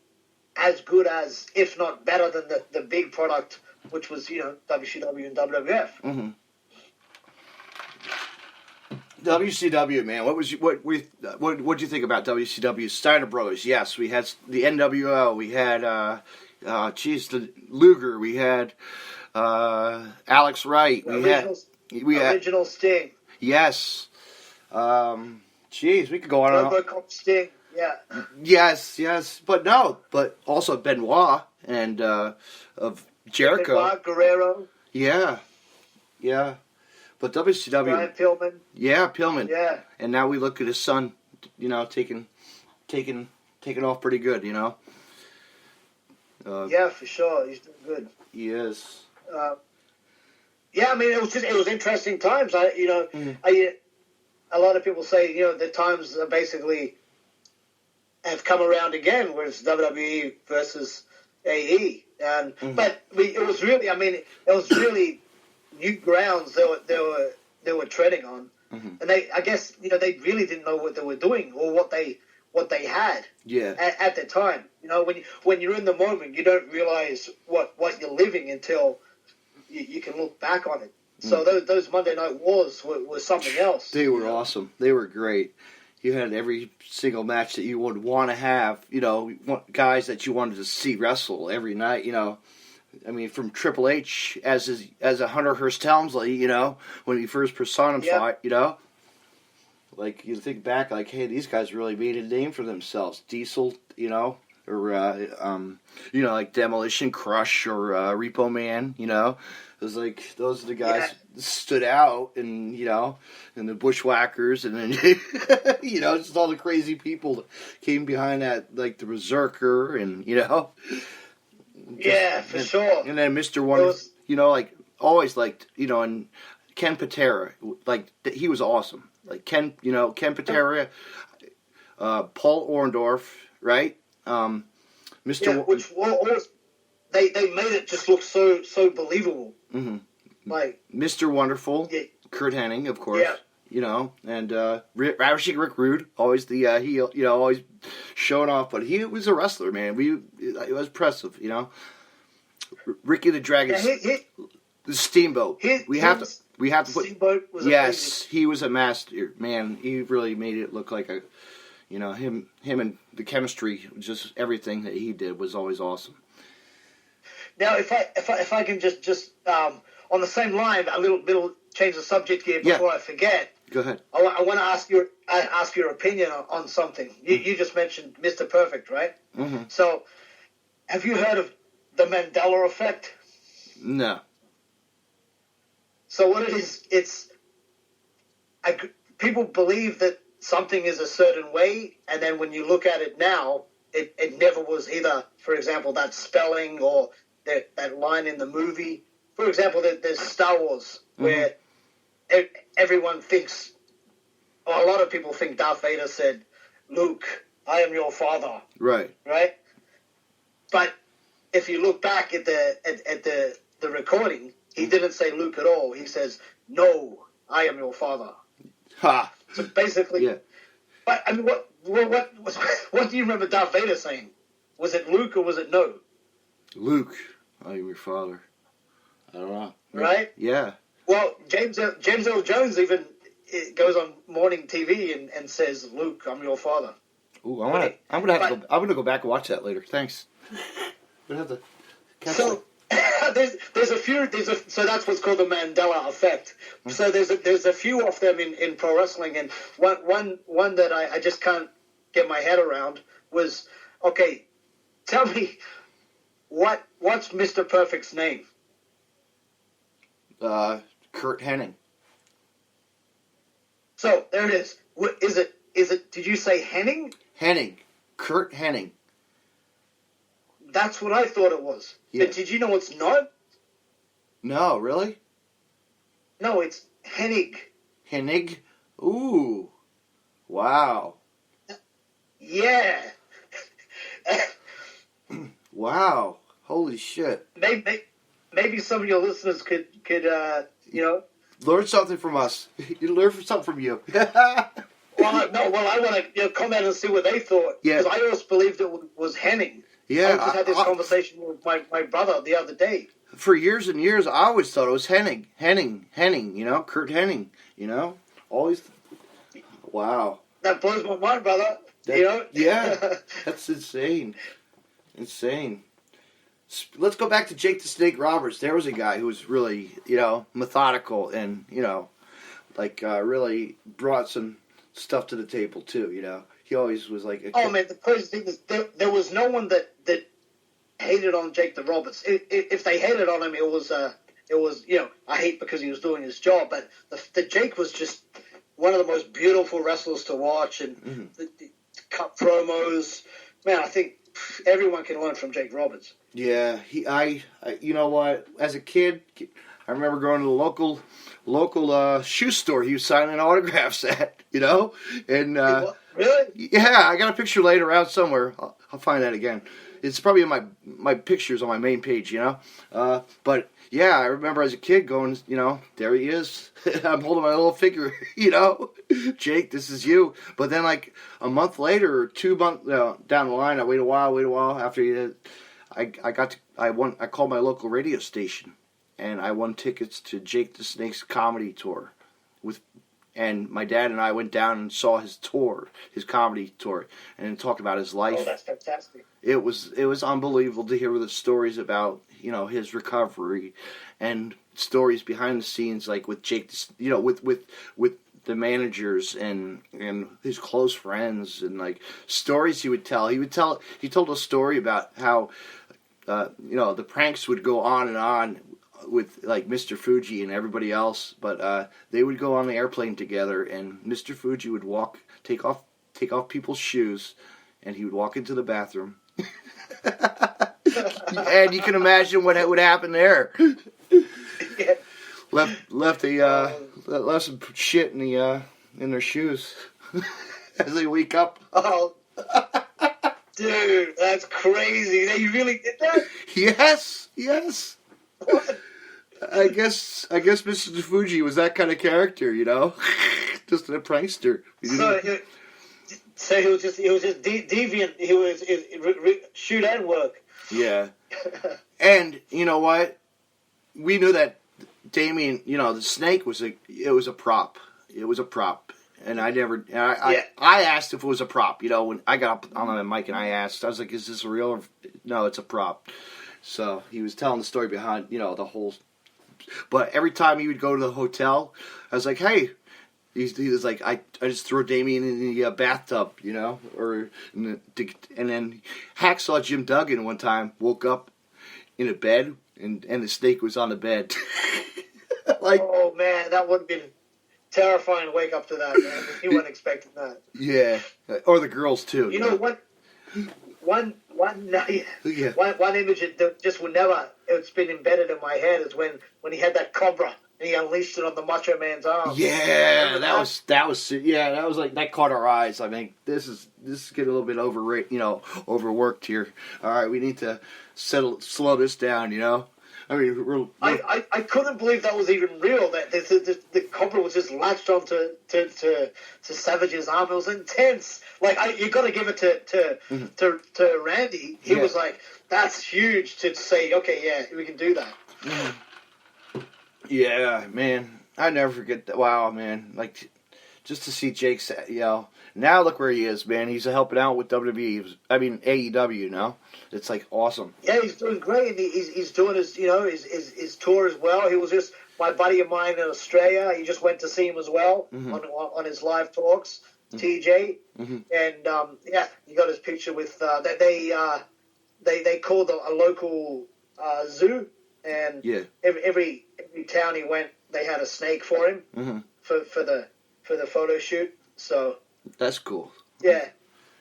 as good as, if not better than the big product, which was, you know, WCW and WWF. Mm-hmm. WCW, man. What did you think about WCW? Steiner Brothers, yes. We had the NWO. We had the Luger. We had Alex Wright. We had original Sting. Yes. We could go on. RoboCop Sting. Yeah. Yes. But also Benoit and of Jericho. Benoit, Guerrero. Yeah. But WCW. Brian Pillman. Yeah, Pillman. Yeah. And now we look at his son, you know, taking off pretty good, you know. Yeah, for sure. He's doing good. He is. Yeah, I mean, it was interesting times. A lot of people say, you know, the times are basically have come around again, where it's WWE versus AE, but it was really new grounds. There were they were treading on, and I guess they really didn't know what they were doing or what they had at the time. When you're in the moment, you don't realize what you're living until you can look back on it. So those Monday Night Wars were something else. They were awesome. They were great. You had every single match that you would want to have. Guys that you wanted to see wrestle every night. I mean, from Triple H as a Hunter Hearst Helmsley. When he first personified. Like you think back, like, hey, these guys really made a name for themselves. Diesel, or like Demolition Crush or Repo Man. It was like those are the guys that stood out, and and the Bushwhackers, and then just all the crazy people that came behind that, like the Berserker, and for sure. And then Mr. Wonderful, like always liked, and Ken Patera, like he was awesome. Like Ken Patera, Paul Orndorff, right? Mr. Which always they made it just look so believable. Mm-hmm. Like Mr. Wonderful, Kurt Hennig, of course. Yeah. And Ravishing Rick Rude, always the heel, always showing off. But he was a wrestler, man. It was impressive, Ricky the Dragon, the Steamboat. We have to put. Steamboat was amazing. He was a master, man. He really made it look like him and the chemistry, just everything that he did was always awesome. Now, if I can just on the same line, a little change the subject here before I forget. Go ahead. I want to ask your opinion on something. You just mentioned Mr. Perfect, right? Mm-hmm. So, have you heard of the Mandela effect? No. So what it is, it's people believe that something is a certain way, and then when you look at it now, it never was either. For example, that spelling or that line in the movie. For example, there's Star Wars, where everyone thinks, or a lot of people think Darth Vader said, "Luke, I am your father." Right. Right. But if you look back at the recording, he didn't say Luke at all. He says, "No, I am your father." Ha. So basically, yeah. But I mean, what do you remember Darth Vader saying? Was it Luke or was it no? Luke, I am your father. I don't know. Right? Yeah. Well, James Earl Jones even goes on morning TV and says, "Luke, I'm your father." Ooh, I'm gonna go back and watch that later. Thanks. I'm gonna have to catch so so that's what's called the Mandela effect. So there's a few of them in pro wrestling, and one that I just can't get my head around was, okay, tell me what's Mr. Perfect's name? Kurt Hennig. So there it is. Is it? Did you say Hennig? Hennig. Kurt Hennig. That's what I thought it was. Yeah. But did you know it's not? No, really? No, it's Hennig. Hennig? Ooh. Wow. Yeah. Wow. Holy shit. Maybe some of your listeners could learn something from us. You learn something from you. I want to comment and see what they thought. Yeah. Because I always believed it was Hennig. Yeah. I just had this conversation with my brother the other day. For years and years, I always thought it was Hennig. Hennig, Kurt Hennig, Always. Wow. That blows my mind, brother. Yeah. That's insane. Insane. Let's go back to Jake the Snake Roberts. There was a guy who was really, methodical and, really brought some stuff to the table, too, He always was like... man, the crazy thing is there was no one that hated on Jake the Roberts. If they hated on him, it was I hate because he was doing his job, but the Jake was just one of the most beautiful wrestlers to watch, and the cut promos. Man, I think everyone can learn from Jake Roberts. Yeah, I you know what? As a kid, I remember going to the local shoe store. He was signing autographs at, and Really? Yeah, I got a picture laying around somewhere. I'll find that again. It's probably in my pictures on my main page, you know. But yeah, I remember as a kid going, you know, there he is. I'm holding my little figure, you know, Jake, this is you. But then like a month later or 2 months down the line, I wait a while after he did. I called my local radio station, and I won tickets to Jake the Snake's comedy tour, and my dad and I went down and saw his comedy tour, and talked about his life. Oh, that's fantastic. It was unbelievable to hear the stories about, you know, his recovery, and stories behind the scenes, like with Jake, you know, with the managers and his close friends, and like stories he would tell. He told a story about how, you know, the pranks would go on and on with like Mr. Fuji and everybody else, but they would go on the airplane together, and Mr. Fuji would take off people's shoes, and he would walk into the bathroom. And you can imagine what would happen there. Yeah. Left some shit in their shoes as they wake up. Oh, dude, that's crazy. You really did that? Yes. What? I guess Mr. Fuji was that kind of character, you know, just a prankster. So he was just deviant. He was shoot and work. Yeah. And you know what? We knew that Damien, you know, the snake was a prop. It was a prop. And I asked if it was a prop, you know, when I got up on the mic and I was like, is this real? Or, no, it's a prop. So he was telling the story behind, you know, the whole. But every time he would go to the hotel, I was like, hey. He was like, I just throw Damien in the bathtub, you know, and then Hacksaw Jim Duggan one time woke up in a bed, and the snake was on the bed. Like, oh man, that would have been terrifying to wake up to that, man. He wasn't expecting that. Yeah, or the girls too. You know what? One image that just would never. It's been embedded in my head is when he had that cobra. And he unleashed it on the Macho Man's arm. Yeah, that was like that caught our eyes. I mean, this is getting a little bit overworked here. All right, we need to slow this down. You know, I mean, I couldn't believe that was even real. That the cobra was just latched onto to Savage's arm. It was intense. Like you got to give it to Randy. He was like, that's huge to say. Okay, yeah, we can do that. Mm. Yeah, man. I never forget that. Wow, man. Like, just to see Jake, you know, now look where he is, man. He's helping out with WWE. I mean, AEW, you know? It's, like, awesome. Yeah, he's doing great. And he's doing his, you know, his tour as well. He was just my buddy of mine in Australia. He just went to see him as well on his live talks, TJ. Mm-hmm. And, yeah, he got his picture with, they called a local zoo. And every town he went, they had a snake for him for the photo shoot. So that's cool. Yeah,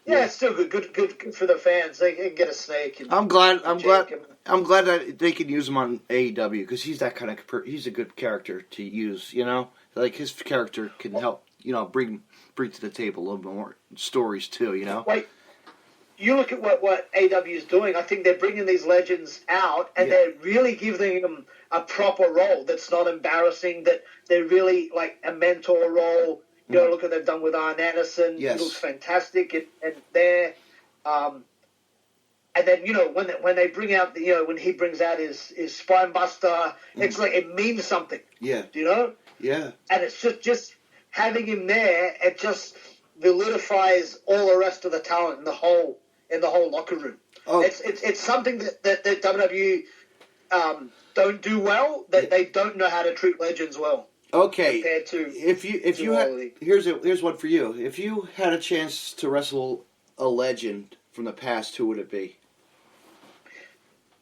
it's still good for the fans. They can get a snake. I'm glad that they can use him on AEW because he's that kind of he's a good character to use. You know, like his character can help. You know, bring to the table a little bit more stories too. You know. Like, you look at what AW is doing. I think they're bringing these legends out, and they're really giving them a proper role that's not embarrassing. That they're really like a mentor role. You know, look what they've done with Arn Anderson. Yes. He looks fantastic, and there. And then when they bring out when he brings out his spine buster, it's like it means something. Yeah. Do you know? Yeah. And it's just having him there. It just validifies all the rest of the talent in the whole locker room. Oh. It's something that WWE don't do well. That they don't know how to treat legends well. Okay. Compared to here's one for you. If you had a chance to wrestle a legend from the past, who would it be?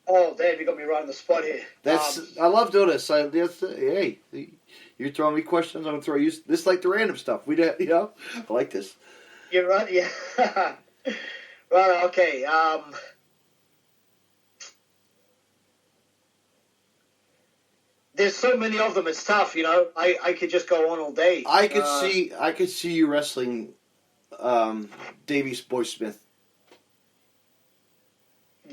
Oh, damn! You got me right on the spot here. I love doing this. Hey, you're throwing me questions. I'm gonna throw you this like the random stuff. I like this. You're right. Yeah. Right. Okay. There's so many of them. It's tough. You know. I could just go on all day. I could see you wrestling Davey Boy Smith.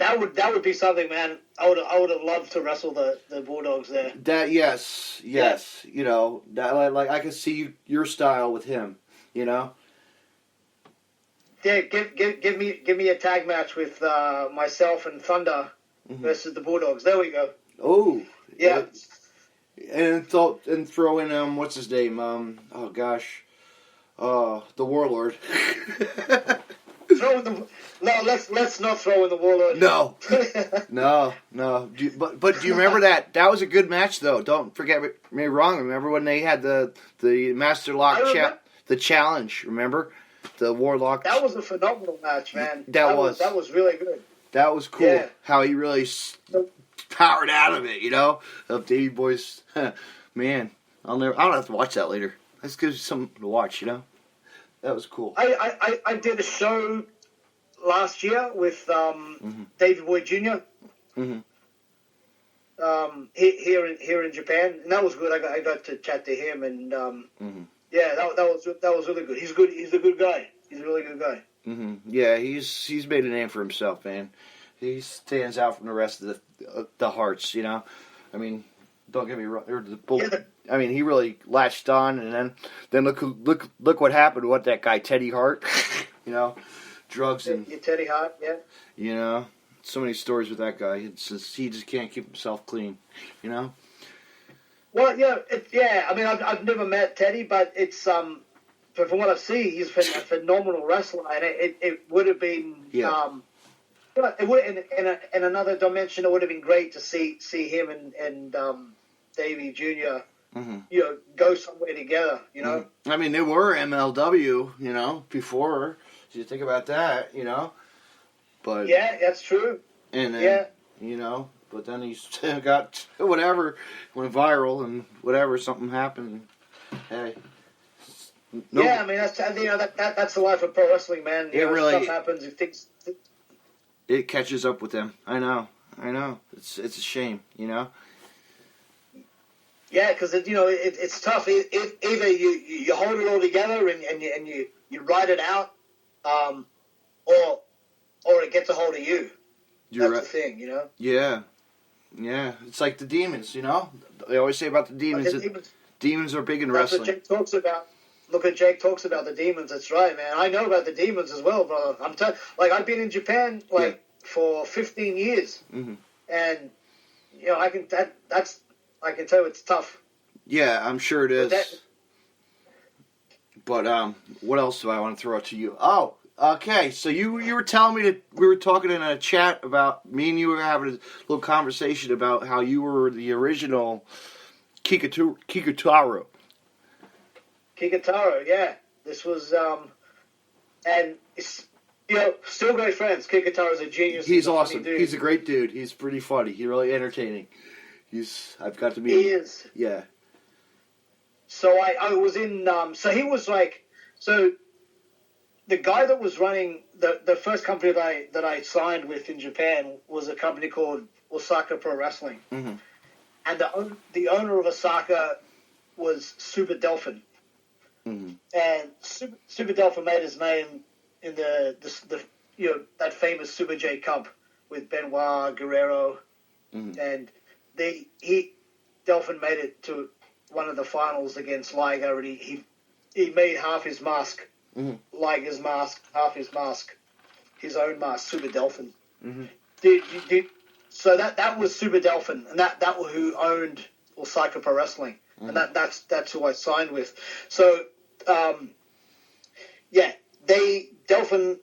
that would be something, man. I would have loved to wrestle the Bulldogs there. That yes. You know, that, like I can see your style with him. You know. Yeah, give me a tag match with myself and Thunder versus the Bulldogs. There we go. Oh. Yeah. And throw in what's his name? Oh gosh. The Warlord. Let's not throw in the Warlord. No. But do you remember that? That was a good match, though. Don't forget me wrong. Remember when they had the Master Lock the challenge? Remember the Warlock? That was a phenomenal match, man. That was really good. That was cool. Yeah. How he really powered out of it. You know, of Davey Boy's. Man, I'll have to watch that later. Let's give you something to watch. You know, that was cool. I did a show last year with Davey Boy Jr. Here in Japan, and that was good. I got to chat to him, and yeah, that was really good. He's good. He's a good guy. He's a really good guy. Yeah, he's made a name for himself, man. He stands out from the rest of the Hearts. You know, I mean, don't get me wrong. I mean, he really latched on, and then look what happened. What that guy Teddy Hart, you know. Drugs and Teddy Hart, yeah. You know, so many stories with that guy. It's just, he just can't keep himself clean. You know. Well, yeah. I mean, I've never met Teddy, but it's but from what I've seen, he's been a phenomenal wrestler, and it would have been it would in another dimension. It would have been great to see him and Davey Jr. You know, go somewhere together. You know. I mean, they were MLW. You know, before. So you think about that, you know, but yeah, that's true. And then, you know, but then he got whatever, went viral, and whatever, something happened. Hey, yeah, I mean that's the life of pro wrestling, man. It really stuff happens. It catches up with them. I know. It's a shame, you know. Yeah, because it's tough. Either you hold it all together and you ride it out. Or it gets a hold of you. That's the thing, you know? Yeah. It's like the demons, you know? They always say about the demons. Demons are big in wrestling. That's what Jake talks about. Look at Jake talks about the demons. That's right, man. I know about the demons as well, brother. I've been in Japan, for 15 years. And, you know, I can tell you it's tough. Yeah, I'm sure it is. But what else do I want to throw out to you? Oh, okay. So you were telling me that we were talking in a chat about me and you were having a little conversation about how you were the original Kikutaro. Kikutaro, yeah. This was and it's, you know, still great friends. Kikutaro's a genius. He's awesome. He's a great dude. He's pretty funny. He's really entertaining. I've got to meet him. He is. Yeah. So I was in, so he was so the guy that was running the first company that I signed with in Japan was a company called Osaka Pro Wrestling. And the owner of Osaka was Super Delphin. And Super Delphin made his name in the that famous Super J Cup with Benoit, Guerrero, and Delphin made it to one of the finals against Liger, and he made half his mask, Liger's mask, half his mask, his own mask, Super Delphin. So that was Super Delphin, and that was who owned Osaka Pro Wrestling, and that's who I signed with. So Delphin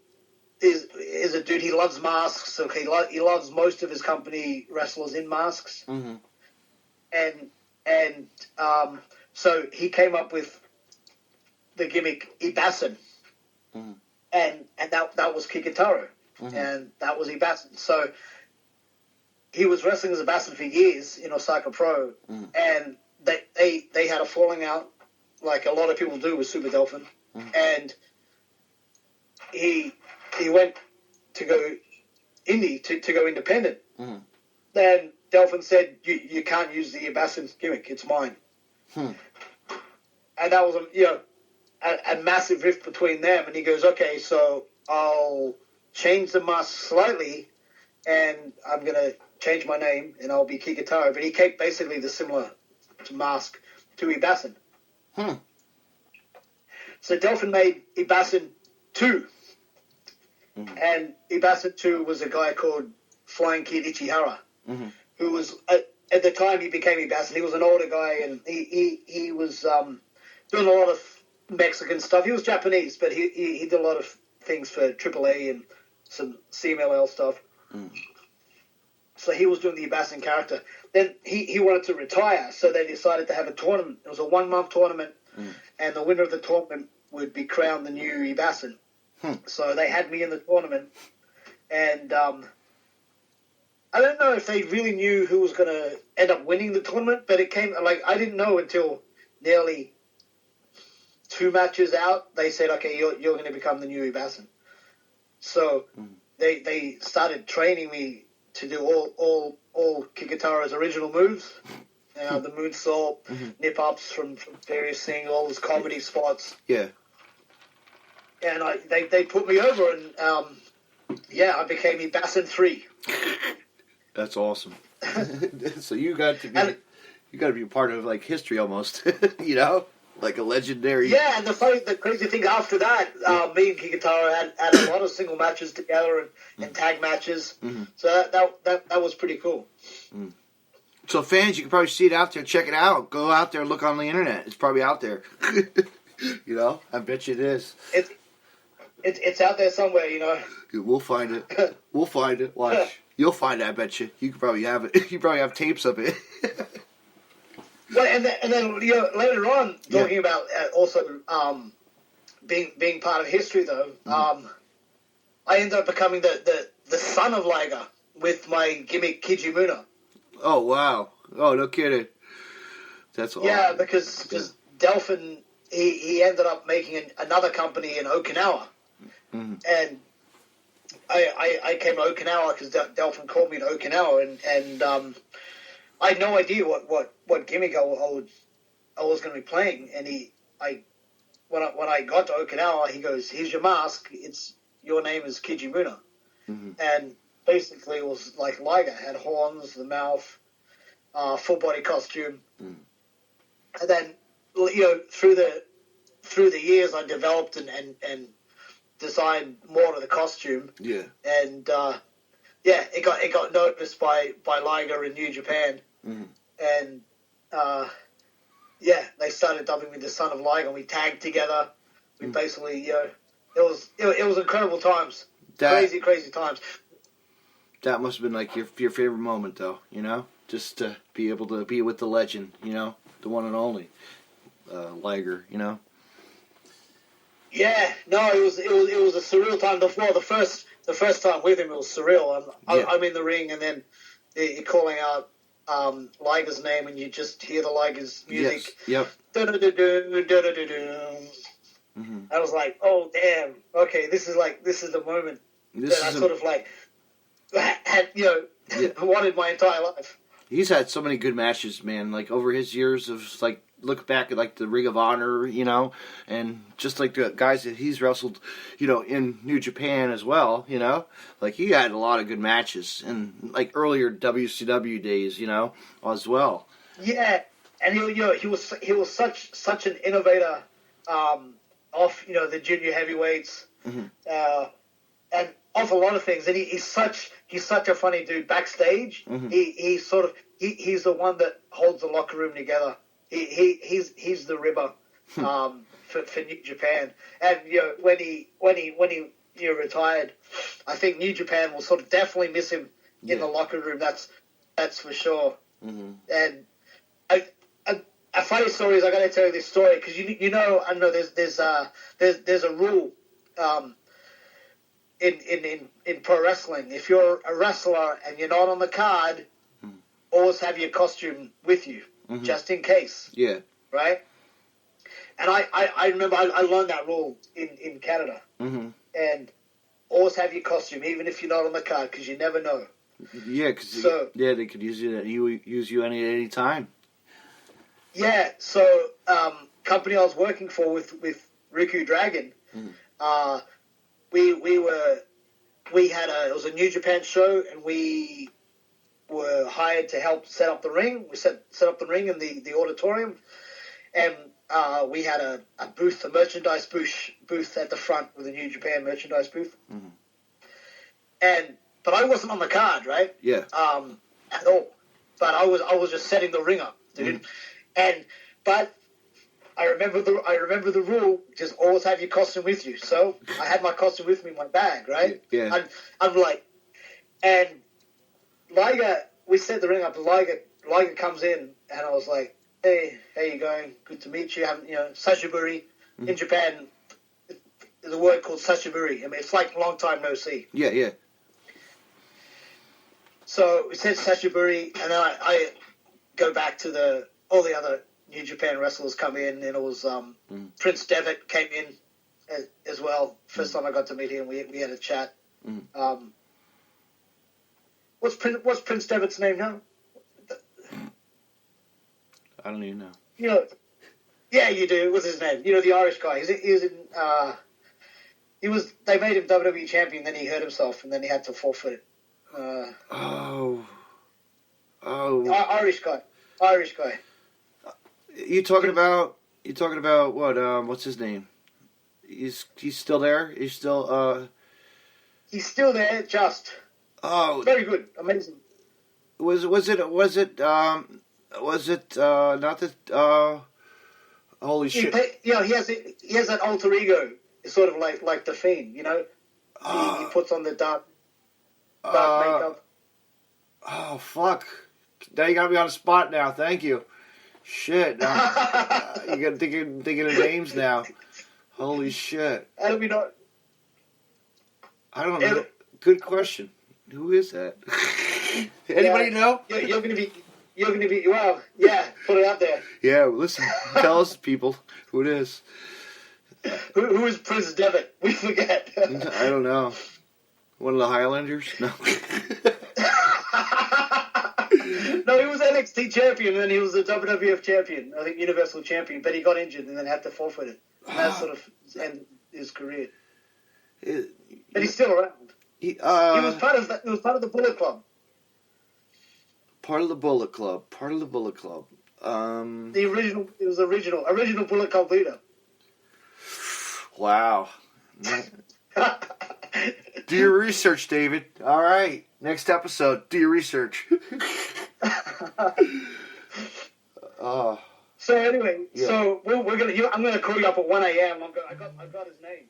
is a dude. He loves masks, so he loves most of his company wrestlers in masks, and so he came up with the gimmick Ibasan, and that was Kikutaro, and that was Ibasan. So he was wrestling as Ibasan for years in Osaka Pro, and they had a falling out, like a lot of people do with Super Delphin, and he went to go indie to go independent. Then Delphin said, "You can't use the Ibasan gimmick; it's mine." And that was a massive rift between them. And he goes, "Okay, so I'll change the mask slightly, and I'm going to change my name, and I'll be Kikutaro. But he kept basically the similar mask to Ibasen. So Delphin made Ibasen 2. And Ibasen 2 was a guy called Flying Kid Ichihara, who was, at the time he became Ibasen, he was an older guy, and he was doing a lot of Mexican stuff. He was Japanese, but he did a lot of things for AAA and some CMLL stuff. So he was doing the Ibasen character. Then he wanted to retire, so they decided to have a tournament. It was a 1-month tournament, and the winner of the tournament would be crowned the new Ibasen. So they had me in the tournament, and I don't know if they really knew who was going to end up winning the tournament, but it came, like, I didn't know until nearly 2 matches out. They said, okay, you're going to become the new Ibasen. So they started training me to do all Kikutaro's original moves. The moonsault, nip-ups from various things, all his comedy spots. Yeah. And they put me over, and I became Ibasen 3. That's awesome. So you got to be a part of like history almost, you know, like a legendary. Yeah, and the crazy thing after that, me and Kikutaro had a lot of single matches together and tag matches. So that was pretty cool. So fans, you can probably see it out there. Check it out. Go out there, look on the internet. It's probably out there. You know, I bet you it is. It's out there somewhere, you know. We'll find it. We'll find it. Watch. You'll find it, I bet you. You could probably have it. You probably have tapes of it. Well, and then you know, later on, talking about also being part of history, though, I ended up becoming the son of Liger with my gimmick Kijimuna. Oh, wow. Oh, no kidding. That's awesome. Yeah, because Delphin, he ended up making another company in Okinawa. And I came to Okinawa because Delphin called me to Okinawa, and I had no idea what gimmick I was going to be playing. And when I got to Okinawa, he goes, "Here's your mask. Your name is Kijimuna," and basically it was like Liger, had horns, the mouth, full body costume, and then you know through the years I developed and designed more to the costume. Yeah. And it got noticed by Liger in New Japan. And they started dubbing me the son of Liger, and we tagged together. We basically, you know, it was incredible times. Crazy times. That must have been like your favorite moment, though, you know? Just to be able to be with the legend, you know? The one and only Liger, you know? Yeah, no, it was a surreal time. The first time with him, it was surreal. I'm in the ring, and then you're calling out Liger's name, and you just hear the Liger's music. Yes. Yep. I was like, oh damn, okay, this is the moment that I sort of like had, you know, wanted my entire life. He's had so many good matches, man. Like over his years of like. Look back at like the Ring of Honor, you know, and just like the guys that he's wrestled, you know, in New Japan as well, you know, like he had a lot of good matches in like earlier WCW days, you know, as well. Yeah, and he was such an innovator, off you know the junior heavyweights, and off a lot of things, and he's such a funny dude backstage. He's the one that holds the locker room together. He's the ribber for New Japan, and you know when he you know, retired, I think New Japan will sort of definitely miss him in the locker room. That's for sure. And a funny story is I got to tell you this story because you know I know there's a rule in pro wrestling. If you're a wrestler and you're not on the card, always have your costume with you. Just in case. Yeah. Right? And I remember I learned that rule in Canada. And always have your costume, even if you're not on the card, because you never know. Yeah, because they could use you any time. Yeah, so company I was working for with Ryukyu Dragon, we were it was a New Japan show, and we were hired to help set up the ring. We set up the ring in the auditorium, and we had a booth, a merchandise booth at the front with a New Japan merchandise booth. Mm-hmm. But I wasn't on the card, right? Yeah. At all. But I was just setting the ring up, dude. Mm. But I remember the rule: just always have your costume with you. So I had my costume with me in my bag, right? Yeah. I'm like, and Liger, we set the ring up. Liger comes in, and I was like, "Hey, how you going? Good to meet you." Sashiburi in Japan, there's a word called sashiburi. I mean, it's like long time no see. Yeah, yeah. So we said sashiburi, and then I go back to all the other New Japan wrestlers come in, and it was Prince Devitt came in as well. First time I got to meet him, we had a chat. What's Prince Devitt's name now? I don't even know. Yeah, you do. What's his name? The Irish guy. They made him WWE champion, then he hurt himself, and then he had to forfeit it. Irish guy. You talking about what? What's his name? He's still there. He's still there. Just very good, amazing. Was it not that? Holy shit! He has that alter ego. It's sort of like the Fiend, He puts on the dark makeup. Oh fuck! Now you got me on the spot. Now, thank you. Shit! Now, you got thinking of names now. Holy shit! How do we not? I don't know. Good question. Who is that? Anybody know? You're gonna be. Well, yeah. Put it out there. Yeah, listen. Tell us, people, who it is. Who is Prince Devitt? We forget. I don't know. One of the Highlanders? No. No, he was NXT champion, and then he was the WWF champion. I think Universal champion, but he got injured and then had to forfeit it. And that sort of ended his career. But he's still around. He was part of that. He was part of the Bullet Club. Part of the Bullet Club. The original. It was original Bullet Club leader. Wow. Do your research, David. All right. Next episode, do your research. So anyway, so we're gonna. I'm gonna call you up at 1 a.m. I got his name.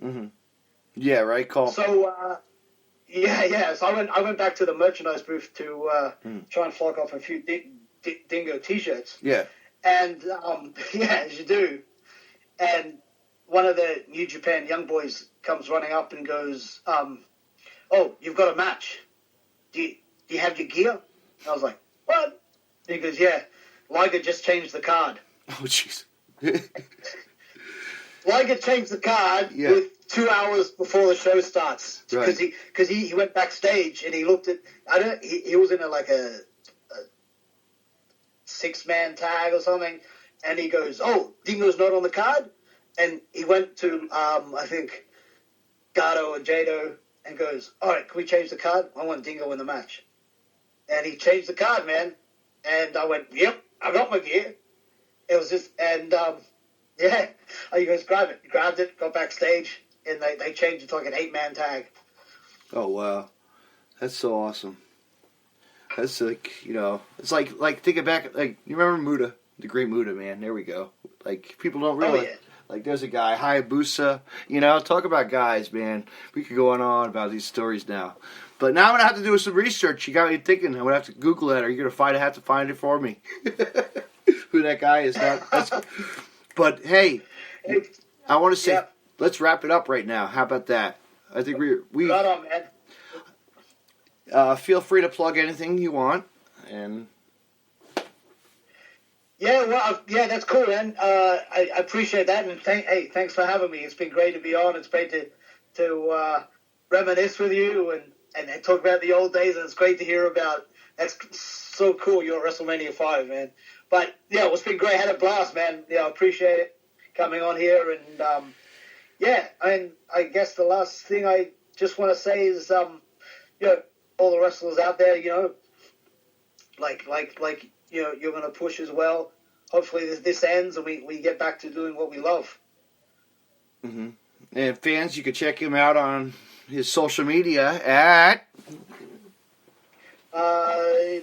Mm-hmm. Yeah. Right. Call. So yeah. So I went back to the merchandise booth to try and flog off a few Dingo T-shirts. Yeah. And as you do, and one of the New Japan young boys comes running up and goes, "Oh, you've got a match. Do you have your gear?" And I was like, "What?" And he goes, "Yeah, Liger just changed the card." Oh, jeez. Liger changed the card with 2 hours before the show starts because he went backstage and he looked at he was in a 6-man tag or something, and he goes, "Oh, Dingo's not on the card," and he went to I think Gato or Jado and goes, "All right, can we change the card? I want Dingo in the match," and he changed the card, man, and I went, "Yep, I got my gear." It was just you guys grab it. He grabbed it, got backstage, and they changed it to like an 8-man tag. Oh wow, that's so awesome. That's it's like thinking back, like you remember Muda, the great Muda, man. There we go. Like people don't realize, like there's a guy Hayabusa. Talk about guys, man. We could go on about these stories now, but now I'm gonna have to do some research. You got me thinking. I'm gonna have to Google that. Or you're gonna have to find it for me. Who that guy is? But hey, I want to say, let's wrap it up right now. How about that? I think we right on, man. Feel free to plug anything you want, and that's cool, man. I appreciate that, and thanks for having me. It's been great to be on. It's great to reminisce with you and talk about the old days, and it's great to hear about. That's so cool. You're at WrestleMania 5, man. But it's been great. I had a blast, man. I appreciate it coming on here, and yeah, and I guess the last thing I just want to say is, all the wrestlers out there, like you're going to push as well. Hopefully this ends and we get back to doing what we love. Mm-hmm. And fans, you can check him out on his social media at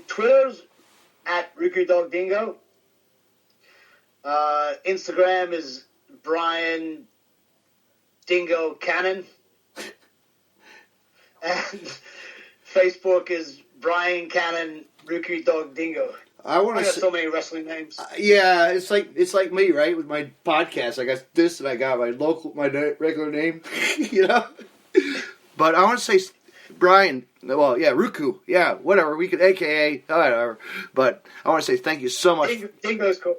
Twitter's at Ryukyu Dog Dingo. Instagram is Brian Dingo Cannon. And Facebook is Brian Cannon Ryukyu Dog Dingo. I want I to got say, so many wrestling names. yeah, it's like me, right? With my podcast, I got this, and I got my regular name, But I want to say, Brian, well, yeah, Ryukyu, yeah, whatever. We could AKA, whatever. But I want to say thank you so much. Dingo's cool.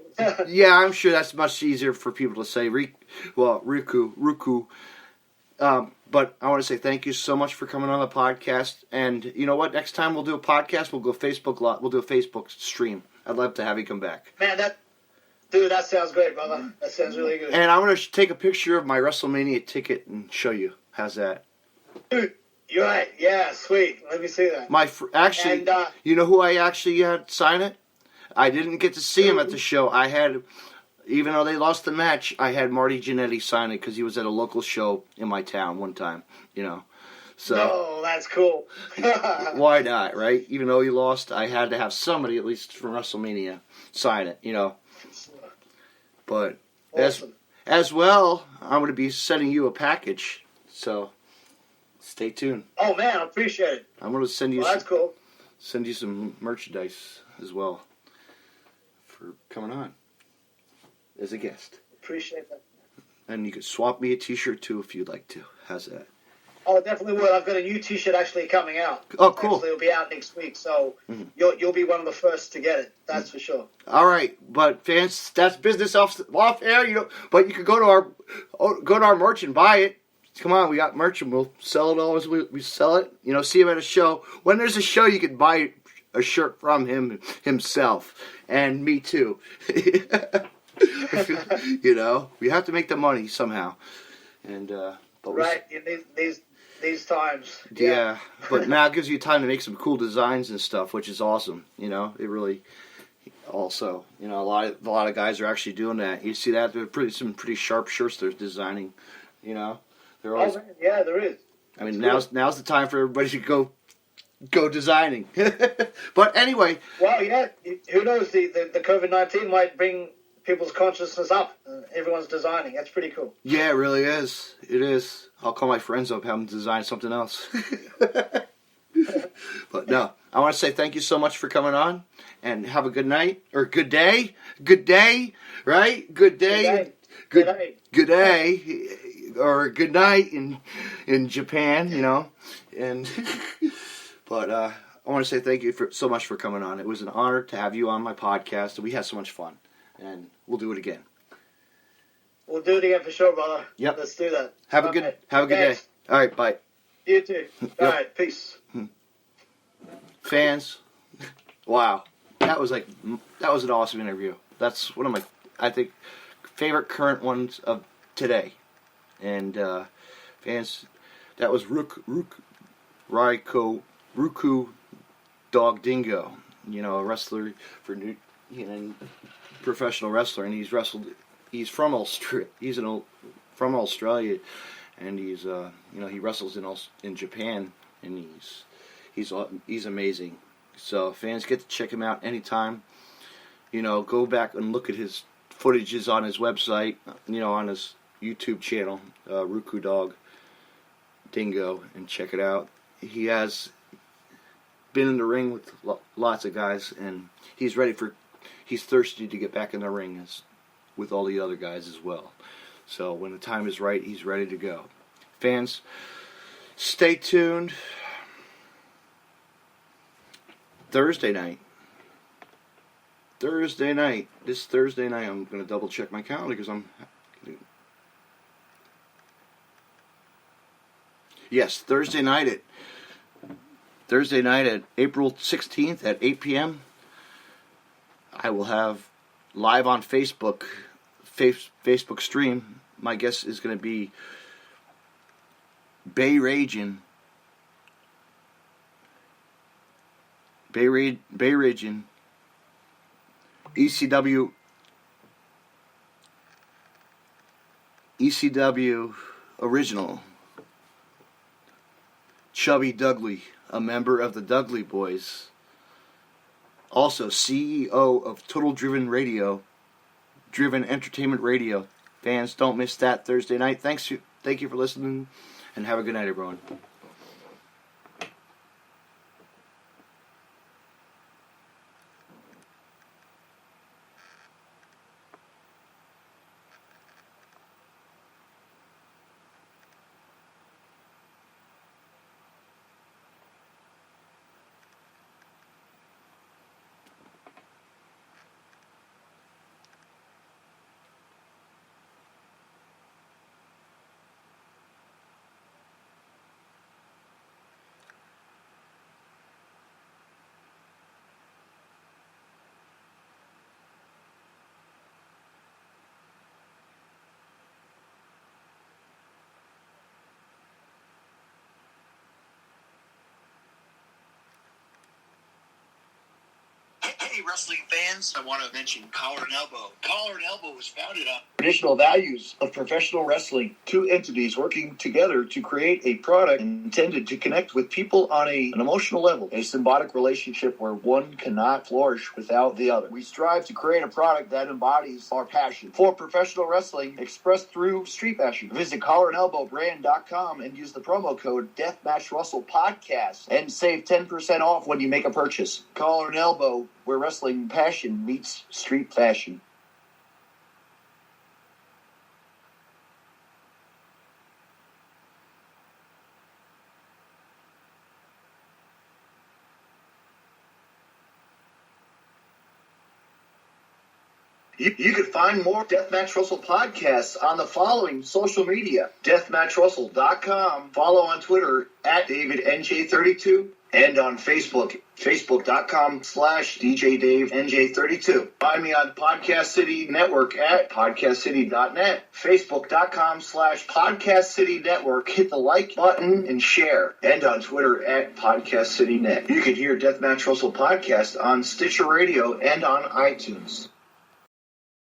Yeah, I'm sure that's much easier for people to say. Ryukyu. But I want to say thank you so much for coming on the podcast. And you know what? Next time we'll do a podcast, we'll do a Facebook stream. I'd love to have you come back. Man, that sounds great, brother. That sounds really good. And I'm going to take a picture of my WrestleMania ticket and show you. How's that? Dude, you're right. Yeah, sweet. Let me see that. Actually, you know who I actually had sign it? I didn't get to see him at the show. I had, even though they lost the match, I had Marty Jannetty sign it because he was at a local show in my town one time, So, oh, that's cool. why not, right? Even though he lost, I had to have somebody, at least from WrestleMania, sign it, But Awesome. as well, I'm going to be sending you a package, so stay tuned. Oh, man, I appreciate it. I'm going to send you That's cool. send you some merchandise as well for coming on as a guest. Appreciate that. And you could swap me a t-shirt too if you'd like to. How's that? Oh, I definitely would. I've got a new T-shirt actually coming out. Oh, cool. Actually, it'll be out next week, so you'll be one of the first to get it. That's for sure. All right, but fans, that's business off air. But you could go to our merch and buy it. Come on, we got merch and we'll sell it all as we sell it. See him at a show. When there's a show, you can buy a shirt from himself and me too. We have to make the money somehow. And but right in these times. Yeah, but now it gives you time to make some cool designs and stuff, which is awesome. It really also a lot of guys are actually doing that. You see that they're some pretty sharp shirts they're designing. They're always. Oh, yeah, there is. I mean, now's the time for everybody to go designing. But anyway. Well, yeah. Who knows? The COVID-19 might bring people's consciousness up. Everyone's designing. That's pretty cool. Yeah, it really is. It is. I'll call my friends up, have them design something else. But no, I want to say thank you so much for coming on, and have a good night or good day. Good day, right? Good day. Good day. Good day. Or good night in Japan, and but I want to say thank you so much for coming on. It was an honor to have you on my podcast, and we had so much fun, and we'll do it again. We'll do it again for sure, brother. Yep. Let's do that. Have a good day. All right, bye. You too. All right, peace. Fans, wow, that was an awesome interview. That's one of my, I think, favorite current ones of today. And fans, that was Ryukyu Dog Dingo, a wrestler professional wrestler, and he's from Australia. From Australia, and he's he wrestles in Japan, and he's amazing. So fans, get to check him out anytime. Go back and look at his footages on his website, on his YouTube channel, Ryukyu Dog Dingo, and check it out. He has been in the ring with lots of guys, and he's thirsty to get back in the ring with all the other guys as well. So when the time is right, he's ready to go. Fans, stay tuned. Thursday night, this Thursday night, I'm going to double check my calendar because yes, Thursday night at April 16th at 8 p.m. I will have live on Facebook stream. My guest is going to be Bay Region, ECW original, Chubby Dudley, a member of the Dudley Boys, also CEO of Total Driven Entertainment Radio. Fans, don't miss that Thursday night. Thank you for listening, and have a good night, everyone. Hey, wrestling fans, I want to mention Collar and Elbow. Collar and Elbow was founded on traditional values of professional wrestling. Two entities working together to create a product intended to connect with people on an emotional level. A symbiotic relationship where one cannot flourish without the other. We strive to create a product that embodies our passion for professional wrestling expressed through street fashion. Visit collarandelbowbrand.com and use the promo code DeathmatchRussellPodcast and save 10% off when you make a purchase. Collar and Elbow, where wrestling passion meets street fashion. You can find more Deathmatch Russell podcasts on the following social media. DeathmatchRussell.com. Follow on Twitter at DavidNJ32. And on Facebook, Facebook.com/DJDaveNJ32. Find me on Podcast City Network at PodcastCity.net. Facebook.com/Podcast City Network. Hit the like button and share. And on Twitter at PodcastCityNet. You can hear Deathmatch Russell podcast on Stitcher Radio and on iTunes.